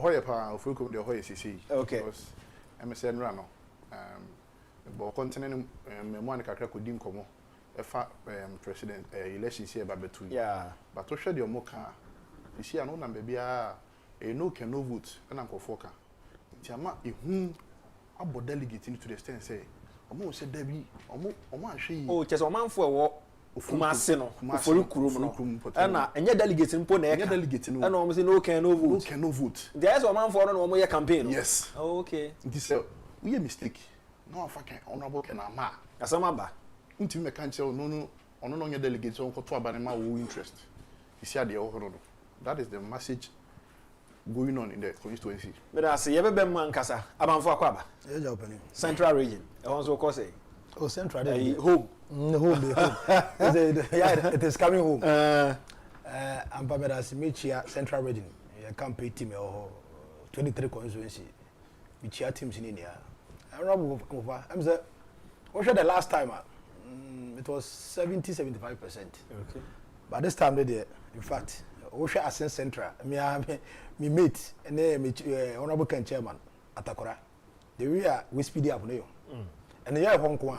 hoye pa ofuko de hoye sisi. Okay. Because MSN rano. Bo continent memo an kakra kodi nkomo. Efa president elections here babetu. Yeah. But to share the omoka. You see ano na bebia no can no vote na nkofoka. Ntiama ehu abo delegate into the extent say omo say dabi omo ahwe. Oh, chese omanfo ewo Kumase no ofori kurom no na enye delegate mpo na eka delegate no na omo say no can no vote. No can no vote. There is omanfo no omo ye campaign no. Yes. Oh, okay. This we a mistake. No afakan honorable can ama. Asama ba. Unti me kan tell no ono nye delegate on ko to abanema wo interest. You see the ohoro no. That is the message going on in the constituency. But I say yebebe man kasa abanfo akwaba. Yeah, job any. Central region. E won so ko say. Oh, Central. Home. Home. Yeah, it is coming home. I'm Pamela Simichia Central region. A campaign team or 23 constituency. Michia teams in India. I'm the the last time it was 70-75%. Okay. But this time they in fact Osha Ascent Central. Me mate and then honorable Ken chairman Atakora. The real we speed up now. And the year Hong Kong.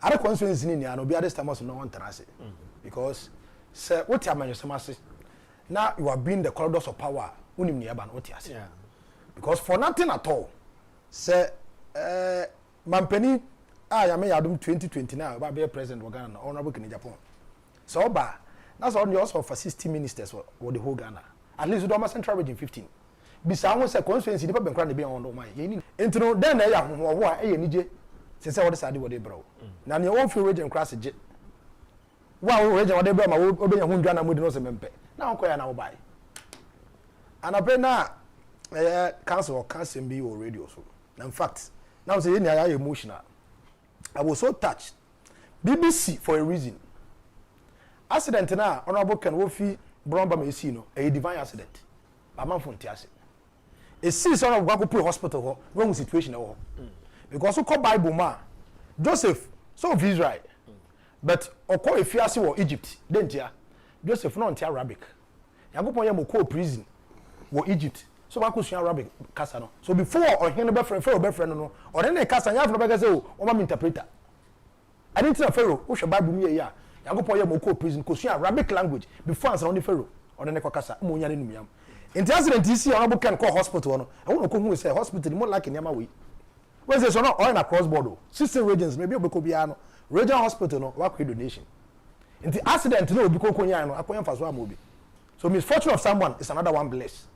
Other constituencies in India no be this time also no one transit. Because sir what time you say now you are being the corridors of power unim ni aba no what you because for nothing at all sir mampani ya me yadum 2029 ba be president of Ghana honorable Kencity Agyapong so ba that's all you also for 60 ministers for the whole Ghana at least do Central region 15 bisa won say constituency dey be kra dey be on do man ye enti no den na ya ho ho a ye nije se what side what dey bro na ne won feel region class je wa wo region what dey bro ma wo be nya ho ndwa na mudi no se mempe na won koya na wo bai anape na council be or radio so in fact now say you are emotional. I was so touched. BBC for a reason. Accident na honorable Ken Wofi Bromba Mesino, a divine accident. A man from Tiasi. A season of Gakupu hospital, wrong situation. Because so called Bible ma Joseph, so of Israel. But Oko if you or Egypt, then tia Joseph non tia Arabic. Yakupo Yamoko prison or Egypt. So I could Arabic Casano. So before or any befriend no, or any Casa, you have no better say, or my interpreter. I didn't tell Pharaoh, who shall Bible me ya. Yagopoya Moko prison, because Arabic language before answer only Pharaoh or the Necocasa, Munya in Miam. In the accident, you see, Honorable can call hospital. I won't know who say hospital more like in Yamawi. Where's this or not or in a cross border? 16 regions, maybe Bocobiano, regional hospital, no, work with donation. In the accident, no, because Conyano, Apoyan Faswa movie. So misfortune of someone is another one blessed.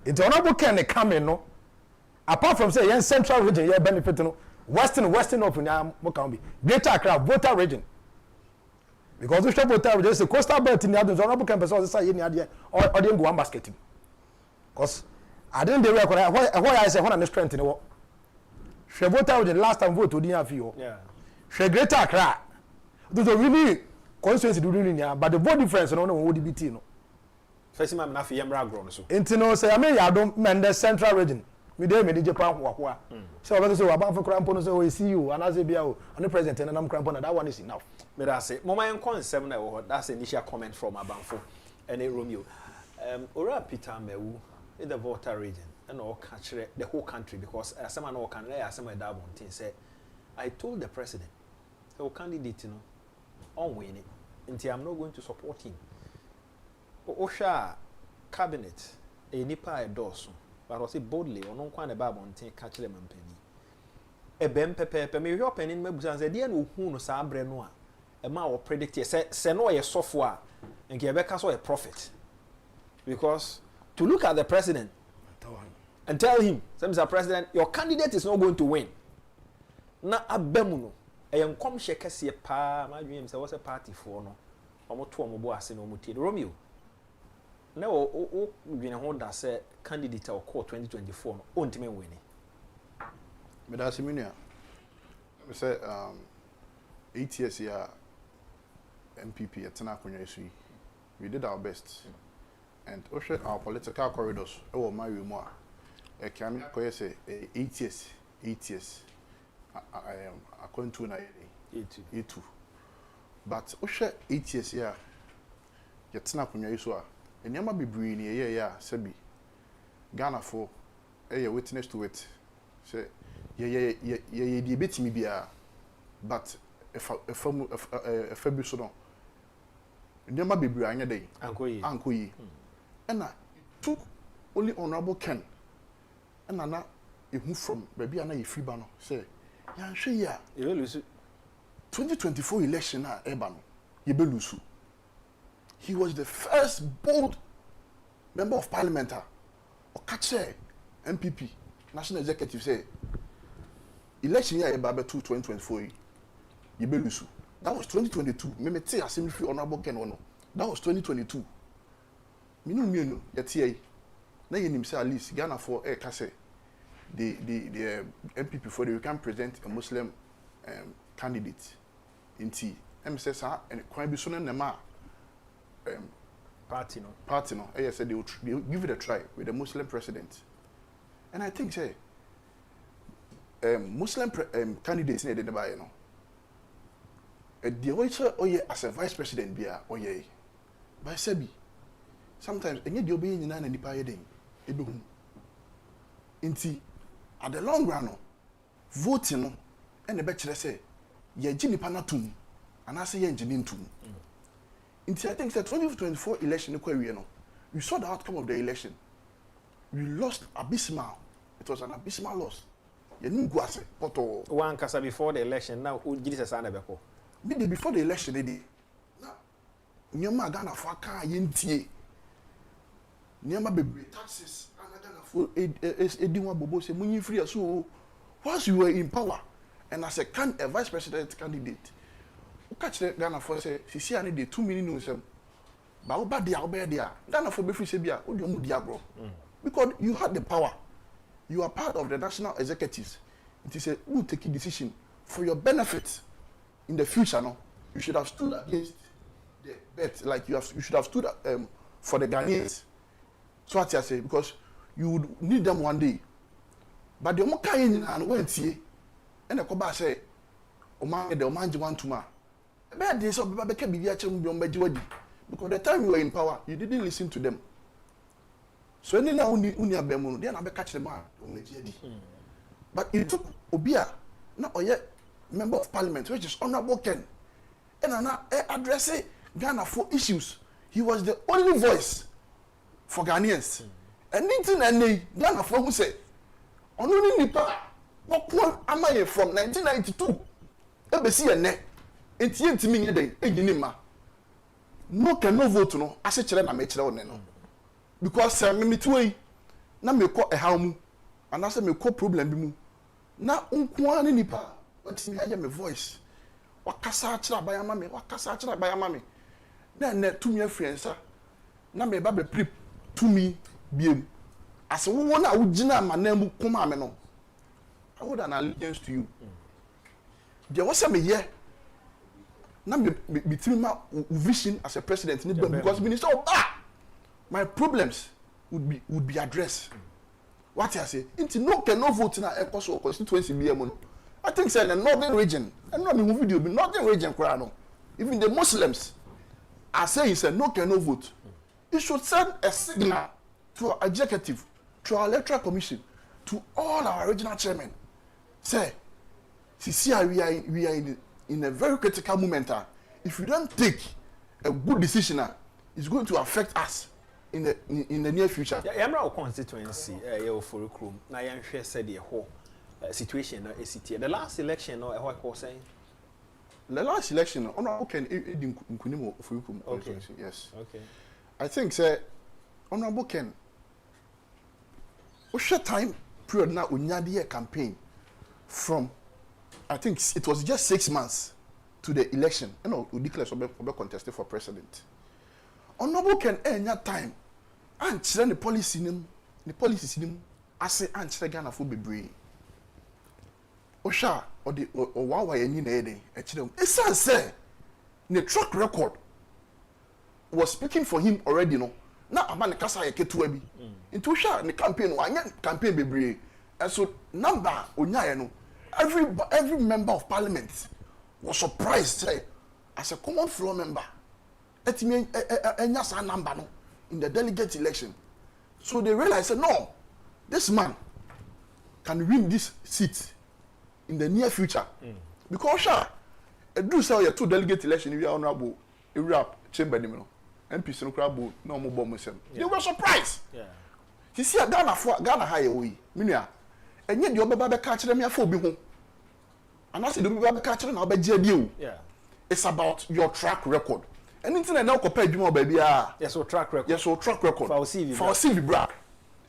It's honorable can come in no. Apart from say central region, yeah benefit no. Western of Mokambi. Greater Accra, Volta region. Because we shop Volta region, the coastal belt in the other honorable campus also say in the idea or didn't go one basket. Because I didn't record why I say one strength in the war. She Volta region last time vote to the FIO. Yeah. She Greater Accra. Those are really constituency doing in but the vote difference no would be no. First man na fi yemra agro no so intino say I mean yadom mende central region we dey me dey Japan ho so we say aban for krampo no say we see you and as bia o on president and nam krampo na that one is enough me da say mama en concern na wo that's initial comment from abanfo and Romeo ora Peter Mewu in the Volta region and all catch the whole country because some no can lay some that bontin say I told the president the candidate you know on winning until I'm not going to support him. Osha cabinet a nipa endorse but I say boldly or no kwan eba bonten catch them penny e bem pepe me hwe opening mabusan say de na ohu no sa abre no a e ma wo predict say no ye software nke e be ka so a profit because to look at the president and tell him Mr. President your candidate is not going to win na abemu no e nkom hye kase pa ma dwen say was a party for no omo to omo bo ase no omo tie Romeo na o gwene ho da say candidate or call 2024 no ontime wini me da seminia me say 8 years ya MPP at na akonya isu we did our best and our political corridors e wo my mu a e kan ko say 8 years I am according to na 82 but 8 years ya yetna akonya isu a enyama bebree ne ye ya sebi Ghana for a witness to it. Say, yeah, debate me be but if February so no. Never be bring day. Uncle ye. And I took only honorable Ken. And I move from baby and I free banner. Say, yeah, sure, yeah. You will lose 2024 election na Ebano. Yebelusu. He was the first bold member of parliament or catch MPP, National Executive say election year Eba 2024 Yebelusu. That was 2022. Me say assembly honorable Ken Ono. That was 2022. Minu yet na yenim say at least Ghana for kase the MPP for they can present a Muslim candidate in T. say sir and quite be soon nema party no. I said they will give it a try with the Muslim president. And I think say Muslim candidates in the buy, you know. The way as a vice president be by Sebi. Sometimes any the obeying in an empire day. Inti at the long run, voting and the bachelor say, ye jini panatum, and I say ye engineering tum. Inti I think the 2024 election, we saw the outcome of the election. We lost abysmal. It was an abysmal loss. You knew Guase, Poto. One casa before the election, now who did a son of before the election, they did. Now, Nyama Ghana for car yintie. Nyama baby taxes, and Ghana for Edinwa Bobo say, Munyi free so. Once you were in power, and as a vice president candidate, who catch the Ghana for say, she need the 2 million news. But what about the Albania? Ghana for Befi Sebia, what do you diablo? Because you had the power. You are part of the national executives. It is a who take a decision for your benefit in the future. No, you should have stood against the bet, like you should have stood for the Ghanaians. So what I say, because you would need them one day. But the Omoka in and went here, and the Koba say, Oman the Omanji want to ma. Bad days of Babaka be because the time you were in power, you didn't listen to them. So any now unia bemu, they are not catch the man. But it took Obia, not yet member of parliament, which is honorable Ken, and addressing Ghana for issues. He was the only voice for Ghanaians. And anything and Ghana for who say, only nipa, what am I from 1992? Ebesi and ne, it's yet to me a day, no can no vote no, I say children are made no. Because me too, na me call a home, and I say me call problem bimu. Na unkwani nipa, but me hear my voice. Wakasa achira by mama, wakasa achira by mama. Then ne to me friends, na me babe prep to me biem. As we want to ujina manemu kuma me no. I would an allegiance to you. There was some year. Na me between my vision as a president, because minister my problems would be addressed. What I say, it's no vote in a constituency be a I think say the northern region, and not me video be northern region crano. Even the Muslims are saying it's a no vote. It should send a signal to our executive, to our electoral commission, to all our regional chairmen. Say, see, we are in a very critical moment. If we don't take a good decision, it's going to affect us in the near future. Yamra constituency, for room. Na yanhwe said the whole situation no ACT. The last election no what was saying. The last election honorable Ken Nkunimo for room. Okay. Yes. Okay. I think say honorable Ken what short time period now unyadi campaign from I think it was just 6 months to the election. You know, we declare some contested for president. Honorable Ken enya time and children the policies in him I say and children Ghana for bebre. Osha or the or wawa any na eden children. It's say the track record was speaking for him already no. Now amane kasa yeketu abi. Into Osha the campaign one campaign bebre. And so number onya no every member of parliament was surprised say as a common floor member. Etimi enya sa number no in the delegate election. So they realized no, this man can win this seat in the near future. Because sure, a do say you two delegate election if you are honorable, you rap chamber MPs no crab no more bomb them. You were surprised. Yeah. You see a Ghana high away. Minia. And yet your baby catch them here for be home. And I said the baby catch them now by JDU. Yeah. It's about your track record. And internet now compare you more baby. Yes, so track record. Yes, so track record. For CV bra.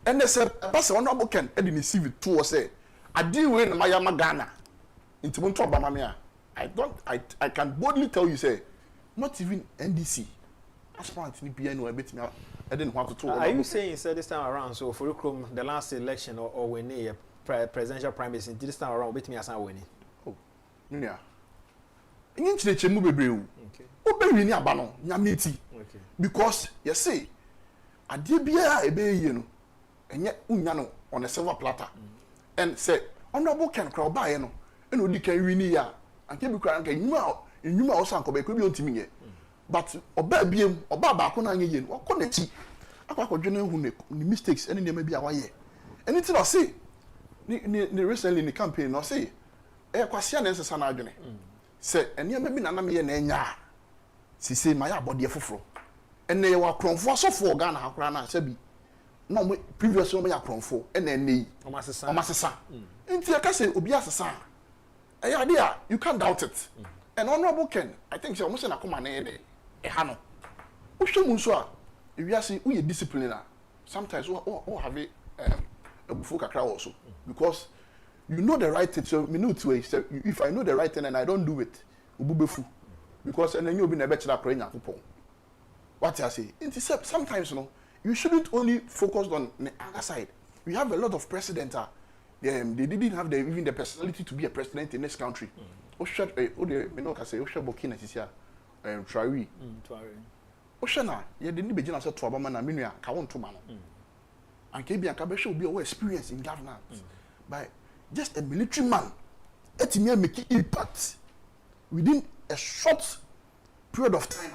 And they said, Pastor honorable Ken Eddie CV two or say, I deal with my Ghana. Into one top Bamamia. I can boldly tell you, say, not even NDC. Aspirant in PNO, I didn't want to talk. Are you saying, sir, this time around, so for the last election or when a presidential primacy, this time around, with me as I win? Oh, yeah. In the Chemu Bebreu, okay. Ni abano, nyamiti. Okay. Because, you see, I did be a baby, and yet, unyano on a silver platter. And say, honorable can crowd by, and we can win here. And keep crying, you know, also could be on to me. But oba biem oba ba ko na anye no ko na ti akwa dwene hu ne mistakes any may be awaye anything I say ni recently in the campaign no say e kwase na nsesa na adwene say ene me bi na na me ye na nya sisi my abode foforo ene ye wa kronfo sofo Ghana hakora na se bi no mo previous no me ya kronfo ene ene o masesa nti e ka say obi asesa e ya dia you can't doubt it and honorable Ken I think say almost na come na e hano uhwe so a ewiase uye discipline sometimes we have a bufu kakra also because you know the right thing so me know to if I know the right thing and I don't do it ububefu because and then you be na be kira kra Agyapong what I say sometimes you shouldn't only focus on the other side. We have a lot of presidents they didn't have even the personality to be a president in this country. Burkina Faso Trawi. Oshana, you didn't be generous to Obama and Minia, Kawon to Mano. And Kabi and Kabesha will be our experience in governance. By just a military man, let me make impact within a short period of time.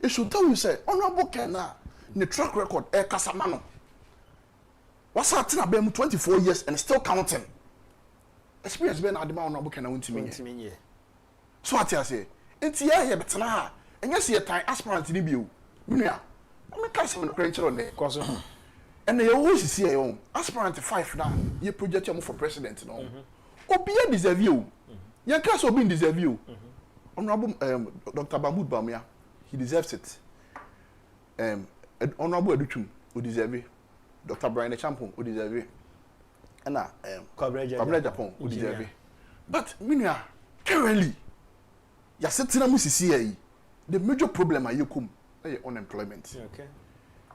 It should tell you, say, honorable Kena, the track record, Casamano. What's happening about 24 years and still counting? Experience been at the honorable Kena went to me. So what I say? It's here, but now, and yes, you're time aspirant in the view. I'm a cousin of the on there. And they always see your own aspirant 5 now. You project your move for president. No, or be a deserve you. Your class will be deserve you. Honorable Dr. Mahmoud Bamia, he deserves it. Honorable Educhum would deserve it. Dr. Brian Agyapong would deserve it. And Agyapong would deserve it. But Minia, currently, you're sitting on Mississippi. The major problem are you come unemployment. Okay.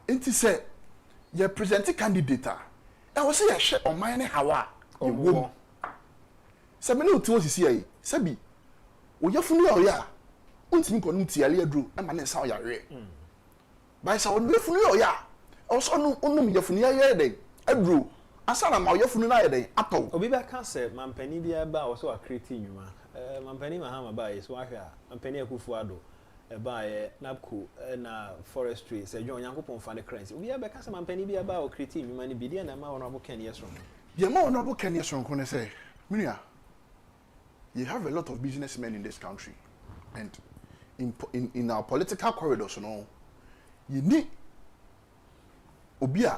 And to say, you're presenting candidate. I was say a share on mine how you won. Sabino to Mississippi. Sabi, we are from ya. Until Conuti Aliadru, and man is how you're re. By some way from ya. Also, no, only your funia day. I drew. I saw my your funia day. Apple. Obiba can't say, man, penny be about also a creating you, man. Mampani mahama ba is wahia mampani akufo-addo ba napco na forestry say John Yankopon fa the currency we be ka say mampani bi aba o create nyuma ni bi dia na ma honorable Ken Yesron yeah ma honorable Ken Yesron ko say Minia you have a lot of businessmen in this country and in our political corridors you need obia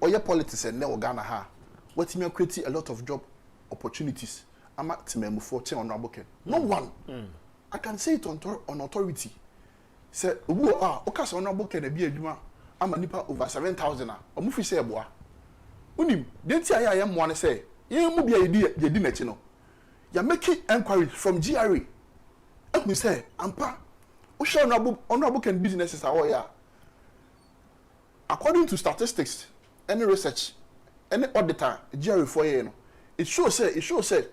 oya politics and na Ghana ha what me create a lot of job opportunities. I'm at Timemu honorable Ken. No one. I can say it on authority. Say, okay, honorable Ken be a I'm a nipa over 7,000. A movie say boy. Unim, didn't say I am one say, you move your idea, you didn't know. You're making inquiries from GRE. Let me say, Ampa, honorable Ken businesses are all ya. According to statistics, any research, any auditor, GRE for you. It shows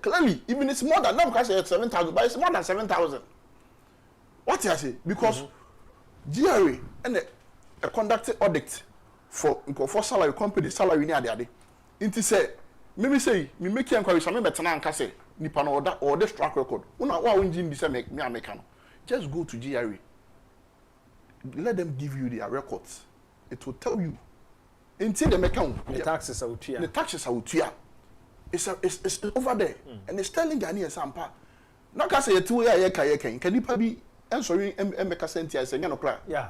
clearly, even it's more than now because it's 7,000, but it's more than 7,000. What I say? Because GRE and a conducted audit for salary company salary near the other. It say, maybe say, me make inquiries, I remember Tanan Kase, Nipan or this track record. Una wa engine this make me American. Just go to GRE. Let them give you their records. It will tell you Until the mechanic. The taxes out here. The taxes out here. It's over there. And it's telling Ghanaians sampa. Not cause you 2 years can you probably answering make a sentence and no cry. Yeah.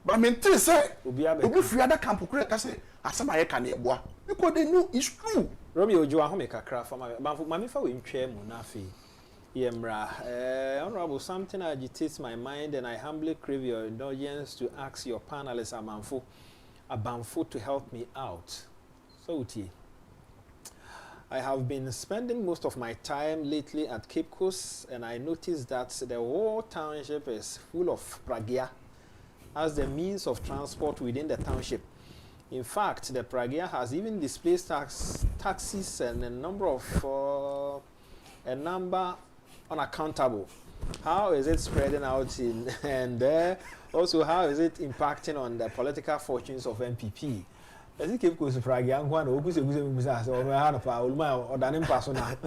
But I mean to say Obi free other camp cry say asama can boa. Because they know it's true. Romeo Joa ho make a cry for my fa we ntwe mu na afi. Yemra, Honorable, something agitates my mind, and I humbly crave your indulgence to ask your panelists Abamfo to help me out. So, Uti, I have been spending most of my time lately at Cape Coast, and I noticed that the whole township is full of pragia as the means of transport within the township. In fact, the pragia has even displaced taxis and a number unaccountable. How is it spreading out in and also how is it impacting on the political fortunes of MPP? As it keep goes pragia one ogus or Hanopa or Danim Pasona.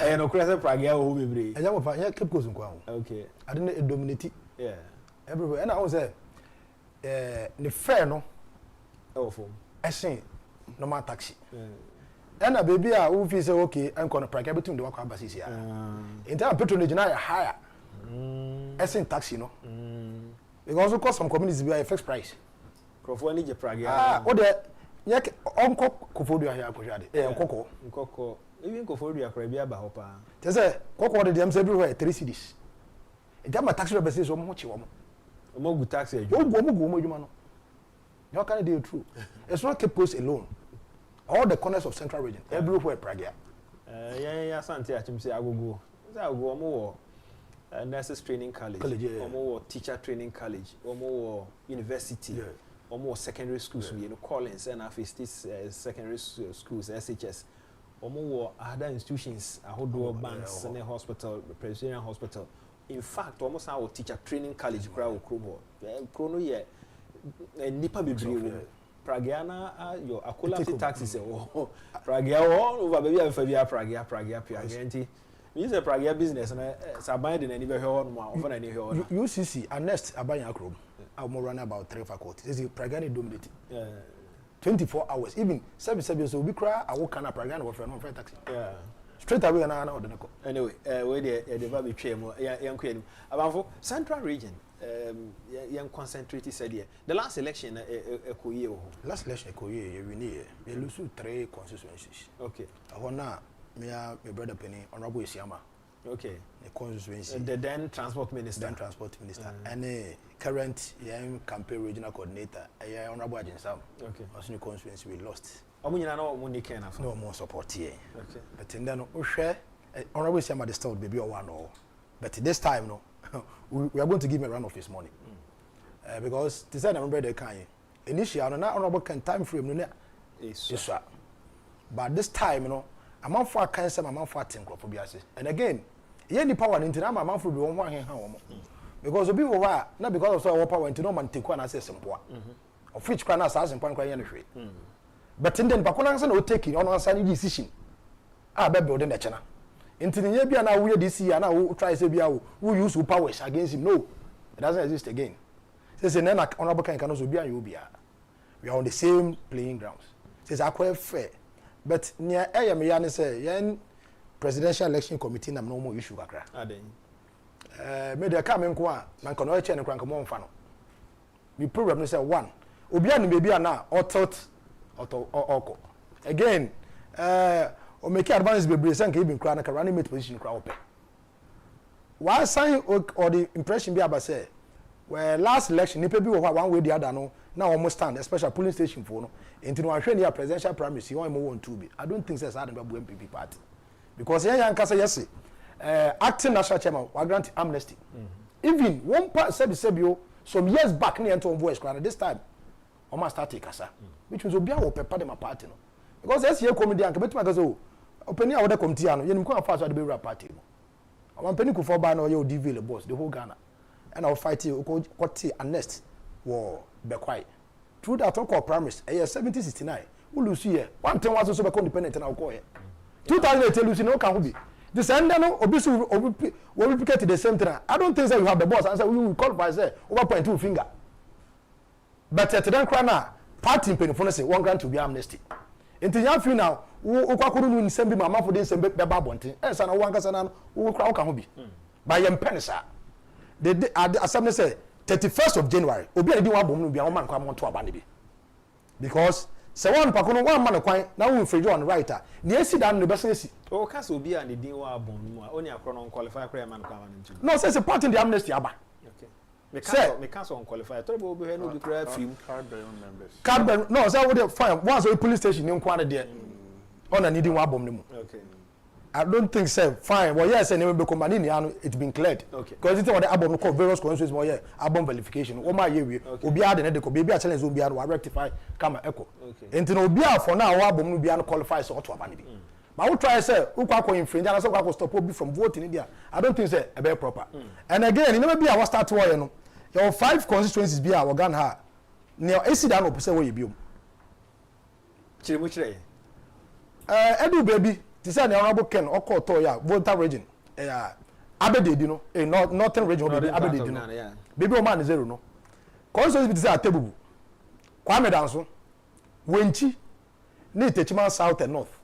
And Ocresa pragia will be brave. And I keep goes. Okay. I didn't dominate. Yeah. Everywhere. And I was there. The fair no. Oh, I say no more taxi. And a baby who feels okay and going to practice between the work basis here. In terms of patronage, I higher. I say taxi, no. It also cost some communities by a fixed price. Crofoni je pragia. Oh, the yak uncle Kofodia here, Coco. Coco. Even Kofodia Caribbean Bahopa. There's a Coco the DMs everywhere, 3 cities. In terms of taxi represents so much. More good taxi. How can I do it true? It's not Cape Coast alone. All the corners of Central Region, everywhere pragia. Yeah, Santi, I say I will go more nurses training college, or more teacher training college, or more university, or more secondary schools, you know, Collins and Afistis secondary schools, SHS, or more other institutions, Ahodo banks, and hospital, Presbyterian hospital. In fact, almost our teacher training college, crowd, Chrono, yeah, and Nipa Bibri. Pragiana, your Akulati taxis, Pragia all over baby, Pragia. Means a Pragia business, and it's abiding any very hard one any hard. UCC, and next Abaya Chrome, I'll more run about 3 faculties. This is Pragiani dominated. 24 hours, even 7 years old, we cry, I walk on a Pragiana with a taxi. Straight away, and I know the anyway, where the Baby Chain, young queen. About Central Region. Young concentrated said here. The last election, last election, we lose 3 constituencies. Okay. I want now, my brother Penny, Honorable Isiama. Okay. The constituency. The then transport minister. And the current young campaign regional coordinator, Honorable Agent Sam. Okay. Also, the constituency we lost. No more support here. Okay. But in then, Honorable Isiama, the state baby or one or. But this time, no. We are going to give him a run of his money. Because this time I remember the kind. Initially, I don't know about time frame. Yes, but this time, you know, I'm on for cancer, I'm on for bias. And again, any power in Tinama, I'm on for one hand. Because the people were not because of our power into no man take one as a simple. Of which can assassin point quite anyway. But in then, Pacolanson will take it on a sunny decision. I bet building the channel. Into the year now we this year now who tries to be who use powers against him. No, it doesn't exist again. Says an honorable can also be and be. We are on the same playing grounds. Says I quite fair. But near Ayam say yen presidential election committee na no more issue kakra. Made a come in kwa man can no change krank mo mfa no. We program say one. Obi an maybe na auto again or make advance be present even cry na running mate position cry open. One sign or the impression be about say where last election nipa bi wo one way the other no na almost stand especially polling station for no into no ahwe near presidential primacy you want to be. I don't think say that be MPP party because here yan kasa yes acting national chairman wa grant amnesty. Even one part said some years back near to voice cry this time almost start take kasa which was obi a wo pepper dem party no because this year comedy anka betima kasa o openi a wo da committee ano yenim ko afa so de be rap party no one penny ku for ba na o DV the boss the whole Ghana and I'll fight you what annest war be quiet through that talk of promise 1769 we lose here one thing was so be independent na ko here 2008 lose no can be the sender no obisu we replicate the same thing. I don't think that you have the boss and say we will qualify say over 0.2 finger but at then crana party penifone say one grant to be amnesty enti ya fi now wo kwakoro nu nsem bi mama fo de nsem be ba bonten e sa na wo ankasa na wo kra wo ka ho bi ba yem penisa the assembly say 31st of January obi ade wa bom no bia wo man kwa mo to aba ne bi because se one pakono one man kwan na wo free on writer na esi dan no be say esi o ka se obi a ne din wa bom no a oni akro no qualify kra man kwa man nti no say part in the amnesty aba okay me can so unqualified to be obi he no be kra free card bearer members card bearer no say we dey fine once we police station ni nkwa na there on na needing wa bom no mu okay I don't think so. Fine. Well, yes, and be company it's been cleared. Okay. Because it's what the album called various constituencies more album verification. O my year obi ade na de ko baby a challenge obi ade wa rectify kama echo. Okay. Enti na obi a for now album no bia no qualify so to abani bi. But we try say we kwa infringe and so kwa stop obi from voting in there. I don't think say e be proper. And again, you know be our start war no. Your 5 constituencies be our gan ha. Ne esi da no pese wo ye biom. Chire mu chire. Edu baby ti say the honorable Ken Okoto ya voter region abededi no northern region baby abededi no baby o man zero no constituency ti say atebubu Kwame Danso Wenchi ni Techiman south and north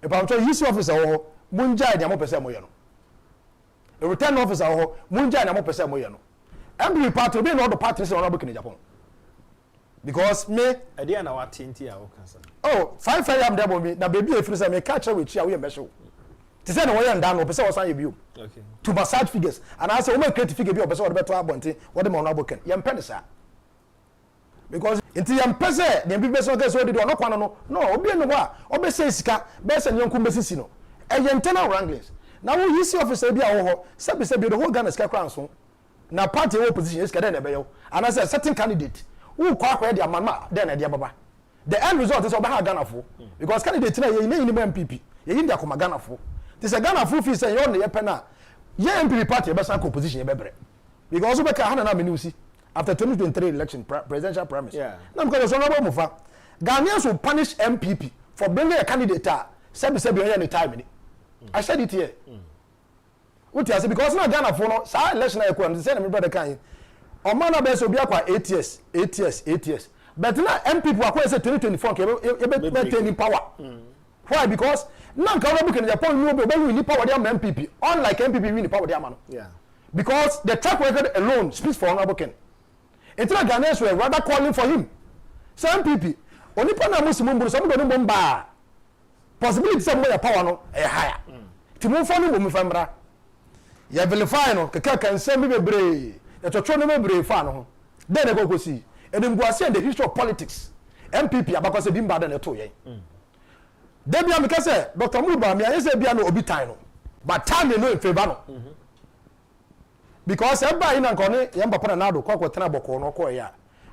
e pa nto yisi officer wo munja nya mo pese mo ye no e return officer wo munja nya mo pese mo ye no MB party be no the party say honorable Ken Agyapong because me ade na wa tinti a o kansa oh 5 am there me na baby e free say me catch we chia we mbehwe ti say na wo yan dan no pese wo san ye bio okay to massage figures and I say wo create figure bi o pese wo beto abonte wo de mo na boken ye mpene sa because inti ye mpese de bi be so ke so de no kwan no obi no a obe say sika be say nyanku besisi no e ye internal wranglings na wo yisi officer bi a wo ho se be the whole Ghana sika kran so na party opposition is kada na be yo and I say certain candidate who kwa de amama then na de baba the end result is oba Ghana fo because candidate na ye ni MPP ye yin de akoma Ghana fo this a Ghana fo fi say you no ye pena ye MPP party be san opposition ye bebre because we ka hana na menu si after 2023 election presidential primaries na because so no mufa Ghanaians will punish MPP for bringing a candidate say be any time I said it here what you say because na Ghana fo no sa election e ko say na me brother kan o man na be so bi akwa 8 years but now MPP akwa say 2024 ke be taking power why because now Honorable Ken Agyapong no be win power dey MPP unlike MPP win power dey man because the track record alone speaks for Honorable Ken Entire Ghanaians were rather calling for him so MPP onipa na musimu mburu so mburu mbomba possibility say more power no e higher timo fa no mo famra ya verify no keka kan say me bebre ya chocho no bebre fa no ho then e go see edimguase and the history of politics MPP abakose bimba da na to yen Debi am kase Dr. Muba me anye say bia no obi tan no but time no in favor no because eba ina nkone yamba pana nado kwa kwetena boko no ko ya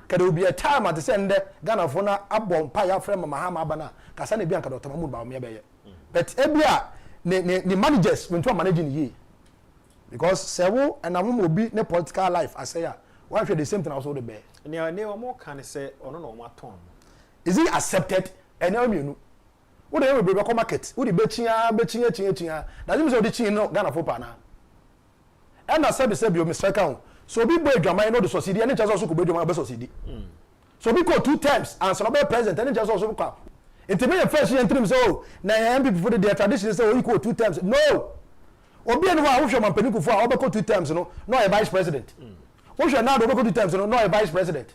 kada obi a time at say nde Ghana fo na abom pa ya frem mahama abana kasa na bia nka Dr. Muba me be ye but ebia ni managers when to manage ni ye because sewo and am obi ne political life I say ya why the same thing also the be ne o mo kan say ono no ma ton is he accepted and now me no wo dey we be market wo dey bechia that means wo dey chin no Ghana for pa na and na say be o Mr. Kan so be boy dwama no dey succeed any chance also ko be dwama be succeed so be go 2 times and so be president any chance also ko intimate first year interim so na MPP for the tradition say o equal 2 times no obi enu wa wo hwe mampani kufu a obeko 2 times no a vice president wo hwe na do obeko 2 times no a vice president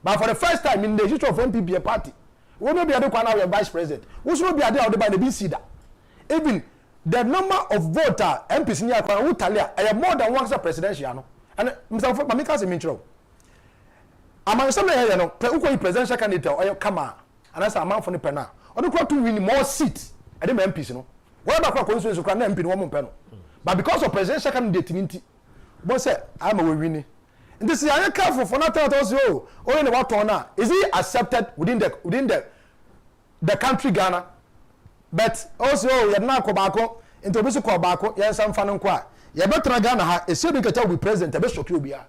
but for the first time in the history of MPP party we no be ade kwa na we vice president we so be ade out by the BC da even the number of voter MPs ni akwa wo talia e more than one presidential no and Mr. Mamika say minchro among some here no pe uko presidential candidate o kama and as amount for the pena o ko to win more seats e the MPs no what about constituency kwa na MP no mo no but because of presidential candidate ninti bo say am we win this is I careful for not tell us in what na is he accepted within the country Ghana but also you na ko baako into be so ko baako ye sam fa no ko a ye betra Ghana ha e se bi keta we president be shock obi a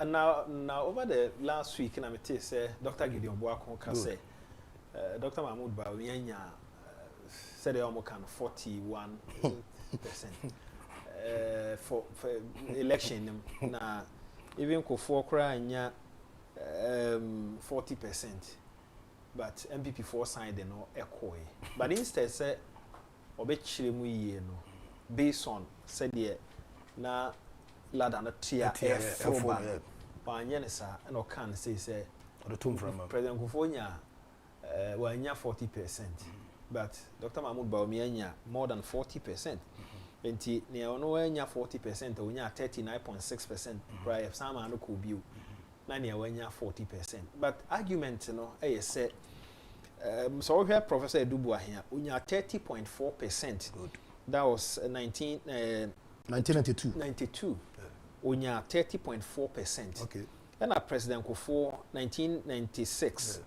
now over the last week na me say Dr. Gideon Boakon ka say Dr. Mahmoud Ba nya said they almost can 41% for election na even ko for cry nya 40% but MPP4 signed the no echo. But instead, say, obechire mu ye no, based on said ye na lada na tia F4 ba nyene sa na kan say the tomb from President Kufonya wanya 40%, but Dr. Mahmoud Bawumia more than 40%. Enti ne ono wanya 40%, onya 39.6%. Right, some anu could be na ne wanya 40%. But argument no say so we have Professor Edubua here, onya 30.4%. Good. That was 1992. 92. Onya 30.4%. Okay. And our President Kufo 1996.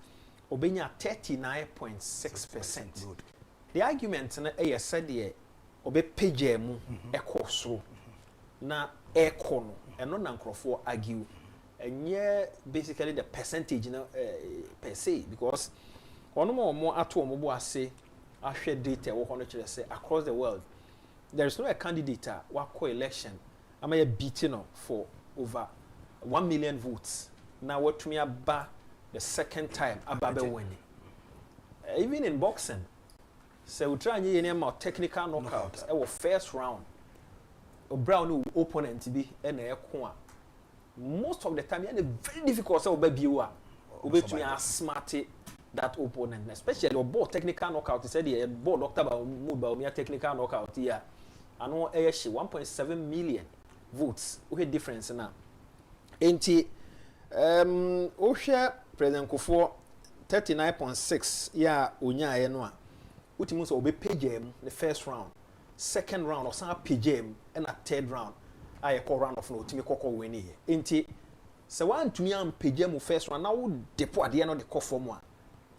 Obenya 39.6%. Good. The argument na said ye obe page mu ekoso na ekono eno na nkrofo argue enye basically the percentage na per se, because ono mo ato mo bo ase ahwe data wo hono kire say across the world there is no a candidate wa co-election ama ya beating for over 1 million votes. Now what to me aba the second time ababe winning. Even in boxing, so we try any more technical knockout. Our first round, a brown opponent to be an equa. Most of the time, it's very difficult to be you are. To me smarty that opponent, especially your ball technical knockout. He said the ball doctor about me technical knockout here. I know 1.7 million votes. We had difference now. Enti Osha President Kufo 39.6 ya onya ye no a utimu so obe page the first round, second round or some page and a third round I call round of no utimi kokko win ye. Enti se wan tumi am page mu first round na wo depo ade no de kofo mu a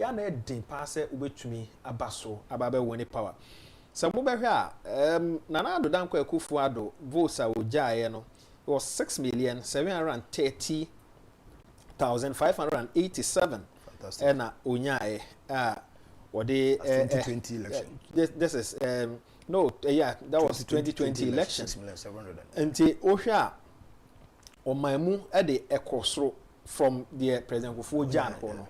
ya na edin pass ubetumi abaso ababe win power. Se mo be hwe a Nana Addo Dankwa akufo-addo votes a ojaye no it was 6,730,587. And Unyae, or the 2020 election. This is no, yeah, that was 2020 election. And Osha or my moon at the Ecosro from the President Kufo Jan Hono.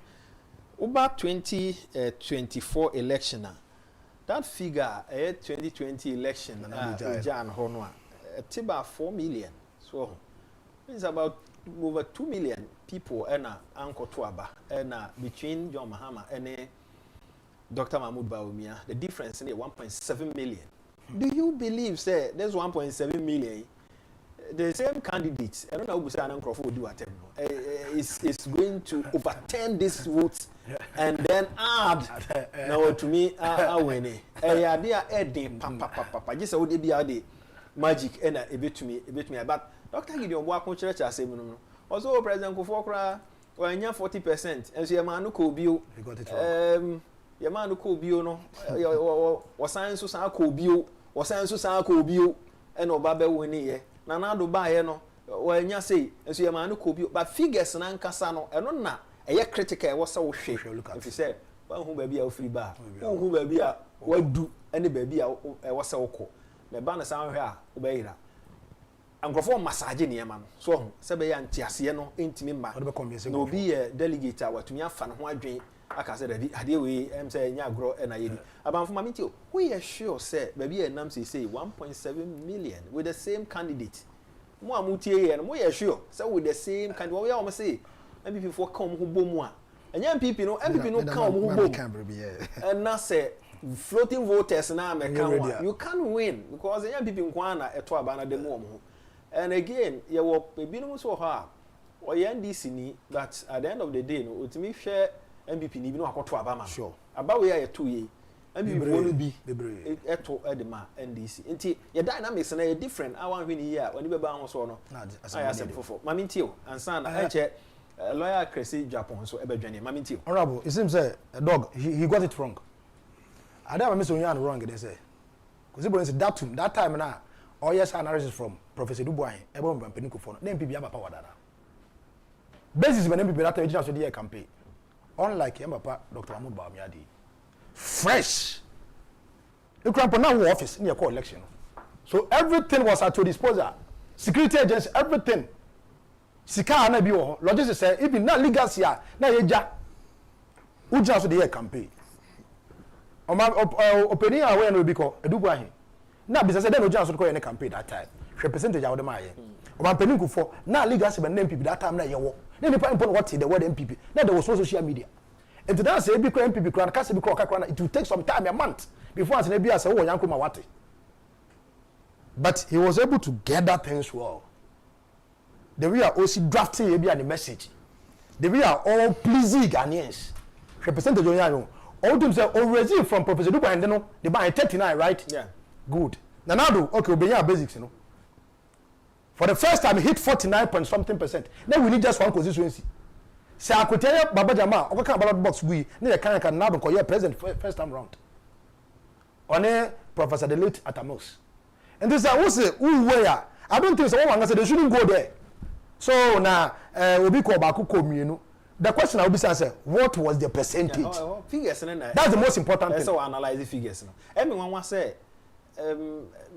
About 2024 election, that figure, 2020 election, Jan Hono, about 4 million. So it's about over 2 million people and Uncle Tuaba and between John Mahama and Dr. Mahmoud Bawumia. The difference in 1.7 million. Do you believe, say, there's 1.7 million? The same candidates, I don't know who say Uncle will do at is going to overturn these votes and then add now to me winning. Yeah, they are adding papa. Just how they be the magic and a bit to me, but Dr. Gideon Wako Church as a minimum. Also, President Kufokra, or 40%, and so your man who could be, you got it wrong. Your man who could be, no, or science to Sako Bio, or science to Sako Bio, and Obabe winning, Nana do buy, no, or you say, and so your man who could be, but figures and Ancasano, and not a critical was so shape. If you say, well, who baby a free bar, who baby a what do any baby a was so cool. The banner sound here, obey that. And go for massage near man. So, Sabe and Tiasiano, intimate man. No be a delegate to me a fan who I drink. I can say that I deal with I'm saying, ya grow and I about for Mamito. We are sure, say, baby and Namsi say 1.7 million with the same candidate. More mutie and we are sure. So, with the same candidate, we almost say, maybe before come who boom one. And young people know, and people know come who boom. And now say, floating voters now, you can't win because the young people in Kwana at Twabana de Momo. And again, you were a bit so hard or NDC ni, but at the end of the day, no, to me, share MPP ni no akɔto abama. Sure. About we are 2 years. MPP will be eto edema NDC. Nti your dynamics na different. I want win here when you be bound so no. I ask for. Mami ntio ansa na eche lawyer Kencity Agyapong so ebedwane. Mami ntio. Honorable, it seems a dog he got it wrong. I don't miss on wrong they say. Because that time now all yes analysis from Professor Dubois, Ebon Peniko for name people have power dada. Basis when people that original so the campaign. Unlike Yamapa, Dr. Mahmoud Bawumia. Fresh. You can put now office in your co-election. So everything was at your disposal. Security agents, everything. Sika na bi wo. Logistics say even na legal sia na yeja. who just the campaign opinion away no be ko edubu ahe na be say dem no just ko any campaign that time representative awde ma ye o penny go for na legal se be na MPP that time na ye wo na nipa impon what the word MPP na there was social media and to that say be ko MPP kran ka se be ko kakra it will take some time, a month before as na be as wo yanko ma wate. But he was able to gather things well. The way are also drafting and the message. The way are all pleasing Ghanaians. Representative Joyano. All them say already from Professor Duba and then they buy 39, right? Yeah. Good. Now okay, obey your basics, you know. For the first time, he hit 49 point something %. Then we need just one constituency. Say I could tell you, Baba Jama, or can ballot box we need a can now because you're president first time round. On Professor the late Atamos. And this I will say, where I don't think so. One say they shouldn't go there. So now we be called Baku you know. The question I will be answered, what was the percentage? Yeah, figures, that's the most important thing. So analyze the figures. Everyone was say,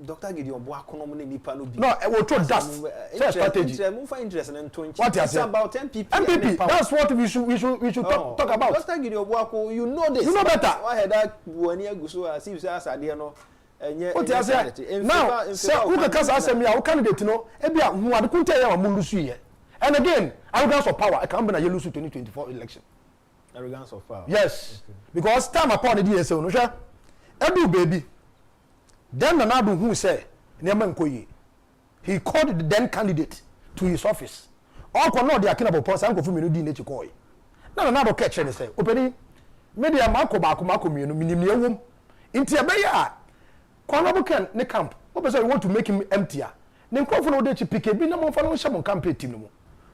Dr. Gideon Boakonom nipa no bi. No, we throw dust. Strategy. What is about 10 people? MPP. That's what we should talk about. Dr. Gideon Boako, you know this. You know better. Why had that one year go so as if you say no. What you say? Now, say who the case ask me, our candidate no, ebia who ade kunta ya wa munlusu ye. And again, arrogance of power. I can't be na lose 2024 election. Arrogance of power. Yes. Okay. Because time upon the DSO no sha. Edu baby. Then Nanadu who say Neman Koye. He called the then candidate to his office. All can know the akinable person go for me no di nature koi. Na Nanadu catch and say, "Openi media mako me no minimum wom. Inti abeya Kwanabu can ne camp. What you want to make him emptier? Ne crofo no de chi pick bi na mo fa no shamo campaign team no mo.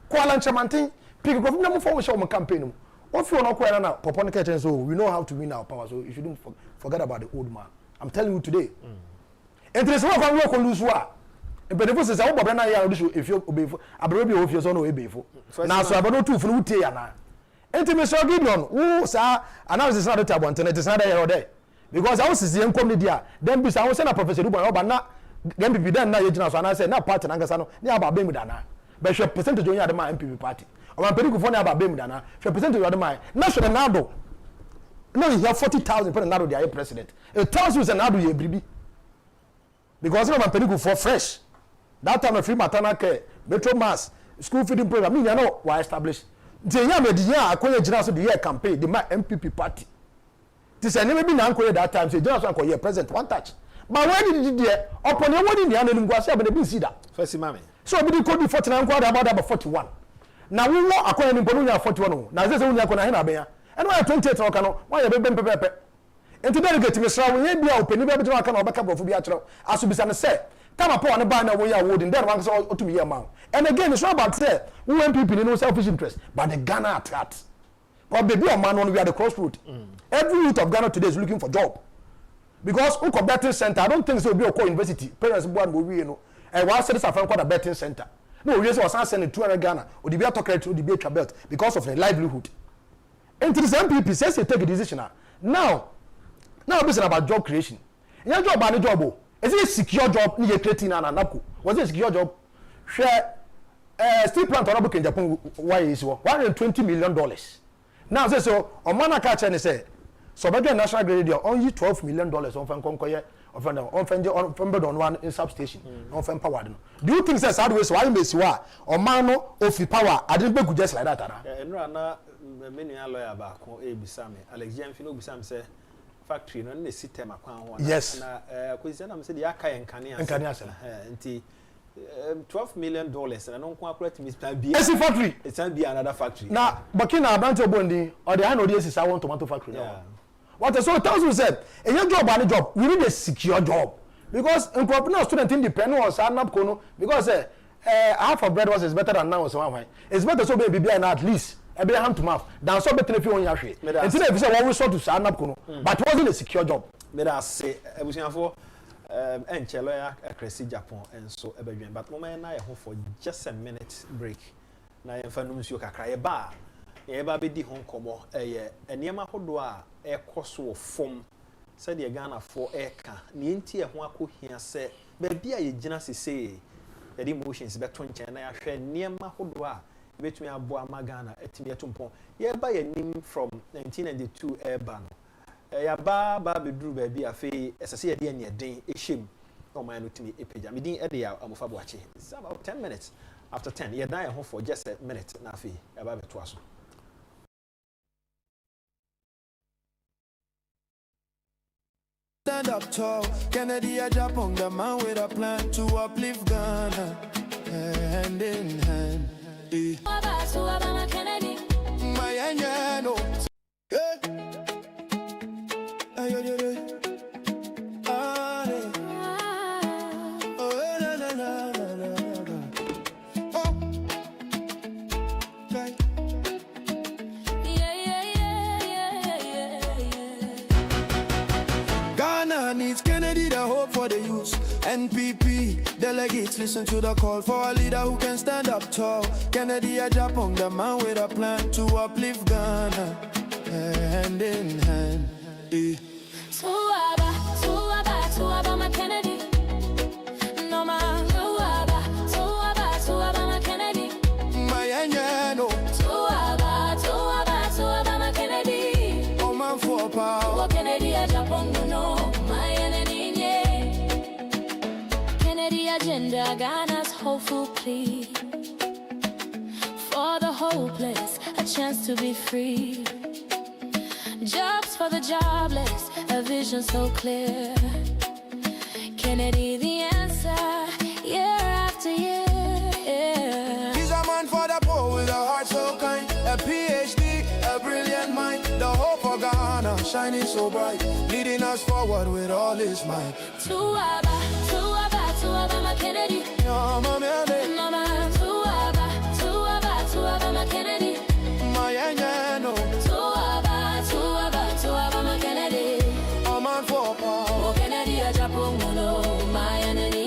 Kwala nchamantin pick crofo na mo fa wo shamo campaign no mo. If you no kwala na popo ne catch so we know how to win our power, so you shouldn't forget about the old man. I'm telling you today. Interest what can work on lose wa. E benefit say wo bobra na ya do if you obefo abrebi o fie so no ebefo. Na so abado tu funu utie ya na. Enti me so Gideon wo sa analysis na do table internet is na there there. Because I was seeing come dia then be say I was na Professor Duba oba na MPP then na yegina so na say na party na ngasa no ni aba be mu dana. But your percentage on ya ma MPP party. O man periku for na aba be mu dana. Your percentage on ma na so na do. No, you have 40,000 for Nado, the president. It tells you Nado ye bribi. Because no man pediku for fresh. That time a free maternal care, metro mass, school feeding program, you know why established. The young media acquire general the year campaign, the MPP party. This I never been uncle that time, say general uncle year present one touch. But when did you there? Upon your wedding, the other linguas, but they didn't see that. First, mammy. So we could be 49 about 41. Now we want acquiring Polonia 41. Now this is only a Konahina. And why 28 okano why you be pepe enti delegate me sra we bia openi be betwa aka na obeka bofo bia kire asubisa ne say time upon ne ba na we ya wodin then one say otumi ye ma and again it's not about say we MPP no selfish interest but the Ghana at heart but baby o man we are the crossroad every youth of Ghana today is looking for job because uko betting center I don't think so be o university parents bo an we no e wa say this afan kwa the betting center no we say was send 200 Ghana o di be atokere o di be belt because of the livelihood. Into the MPP says you take a decision now this is about job creation. Your job and job is it a secure job you creating an anako was it a secure job share steel plant on Agyapong why is $120 million now say so on manaka chen say so by the national grid only $12 million on fan konkoye on one in substation on fan power do you think say sideways why mess wa or mano of power I didn't be just like that many lawyer back on Abisame, Alexander Fino Bisam say factory no the system akwan yes na question am say the akai and $12 million and I don't correct me factory it's be another factory now Burkina Branch Obondi or the hand is I want tomato factory now what so tells you said a your job and job we need a secure job because in no student independent or sign up kono because half of bread was better than now so why it's better so baby at least Abraham to mouth. Down so better if you want your share. And today we say what we saw to sign up kono, but it wasn't a secure job. Let us say for Enchelo Kencity Japan and so ebedwen. But moment na home for just a minute break. Na yemfa no nsuo kakra ye ba. Ye ba be di hon komo enema hodo a ekoso fom. Said the Ghana for eka. Ni enti e ho akohia se ba bia ye gina sese. The emotions beton nchen na ya hwe enema hodo a which me abo amagana etimi etumpon ye ba ye nim from 1992 urban ya ba bedru ba bi afi esese ye de ne den ehim no man no timi epeja me din e de ya amofa boache it's about 10 minutes after 10 ye dan ho for just a minute na afi ya ba beto aso. Stand up tall, Kennedy Agyapong, the man with a plan to uplift Ghana, hand in hand. My no. Needs Kennedy the hope for the youth. NPP delegates listen to the call for a leader who can stand up tall. Kennedy Agyapong, the man with a plan to uplift Ghana, hand in hand. Tuaba, my Kennedy. No man, Tuaba, my Kennedy. My no. Tuaba, my Kennedy. Oh man for power. Kennedy Agyapong, no. Kennedy agenda, Ghana's hopeful plea for the hopeless, a chance to be free. Jobs for the jobless, a vision so clear. Kennedy the answer, year after year. He's a man for the poor with a heart so kind, a PhD, a brilliant mind, the hope for Ghana shining so bright, leading us forward with all his might. Tuaba, my Kennedy. No, my Tuaba, my Kennedy. My no. Tuaba, my Kennedy. A man for power. Kennedy Agyapong, no, my enemy.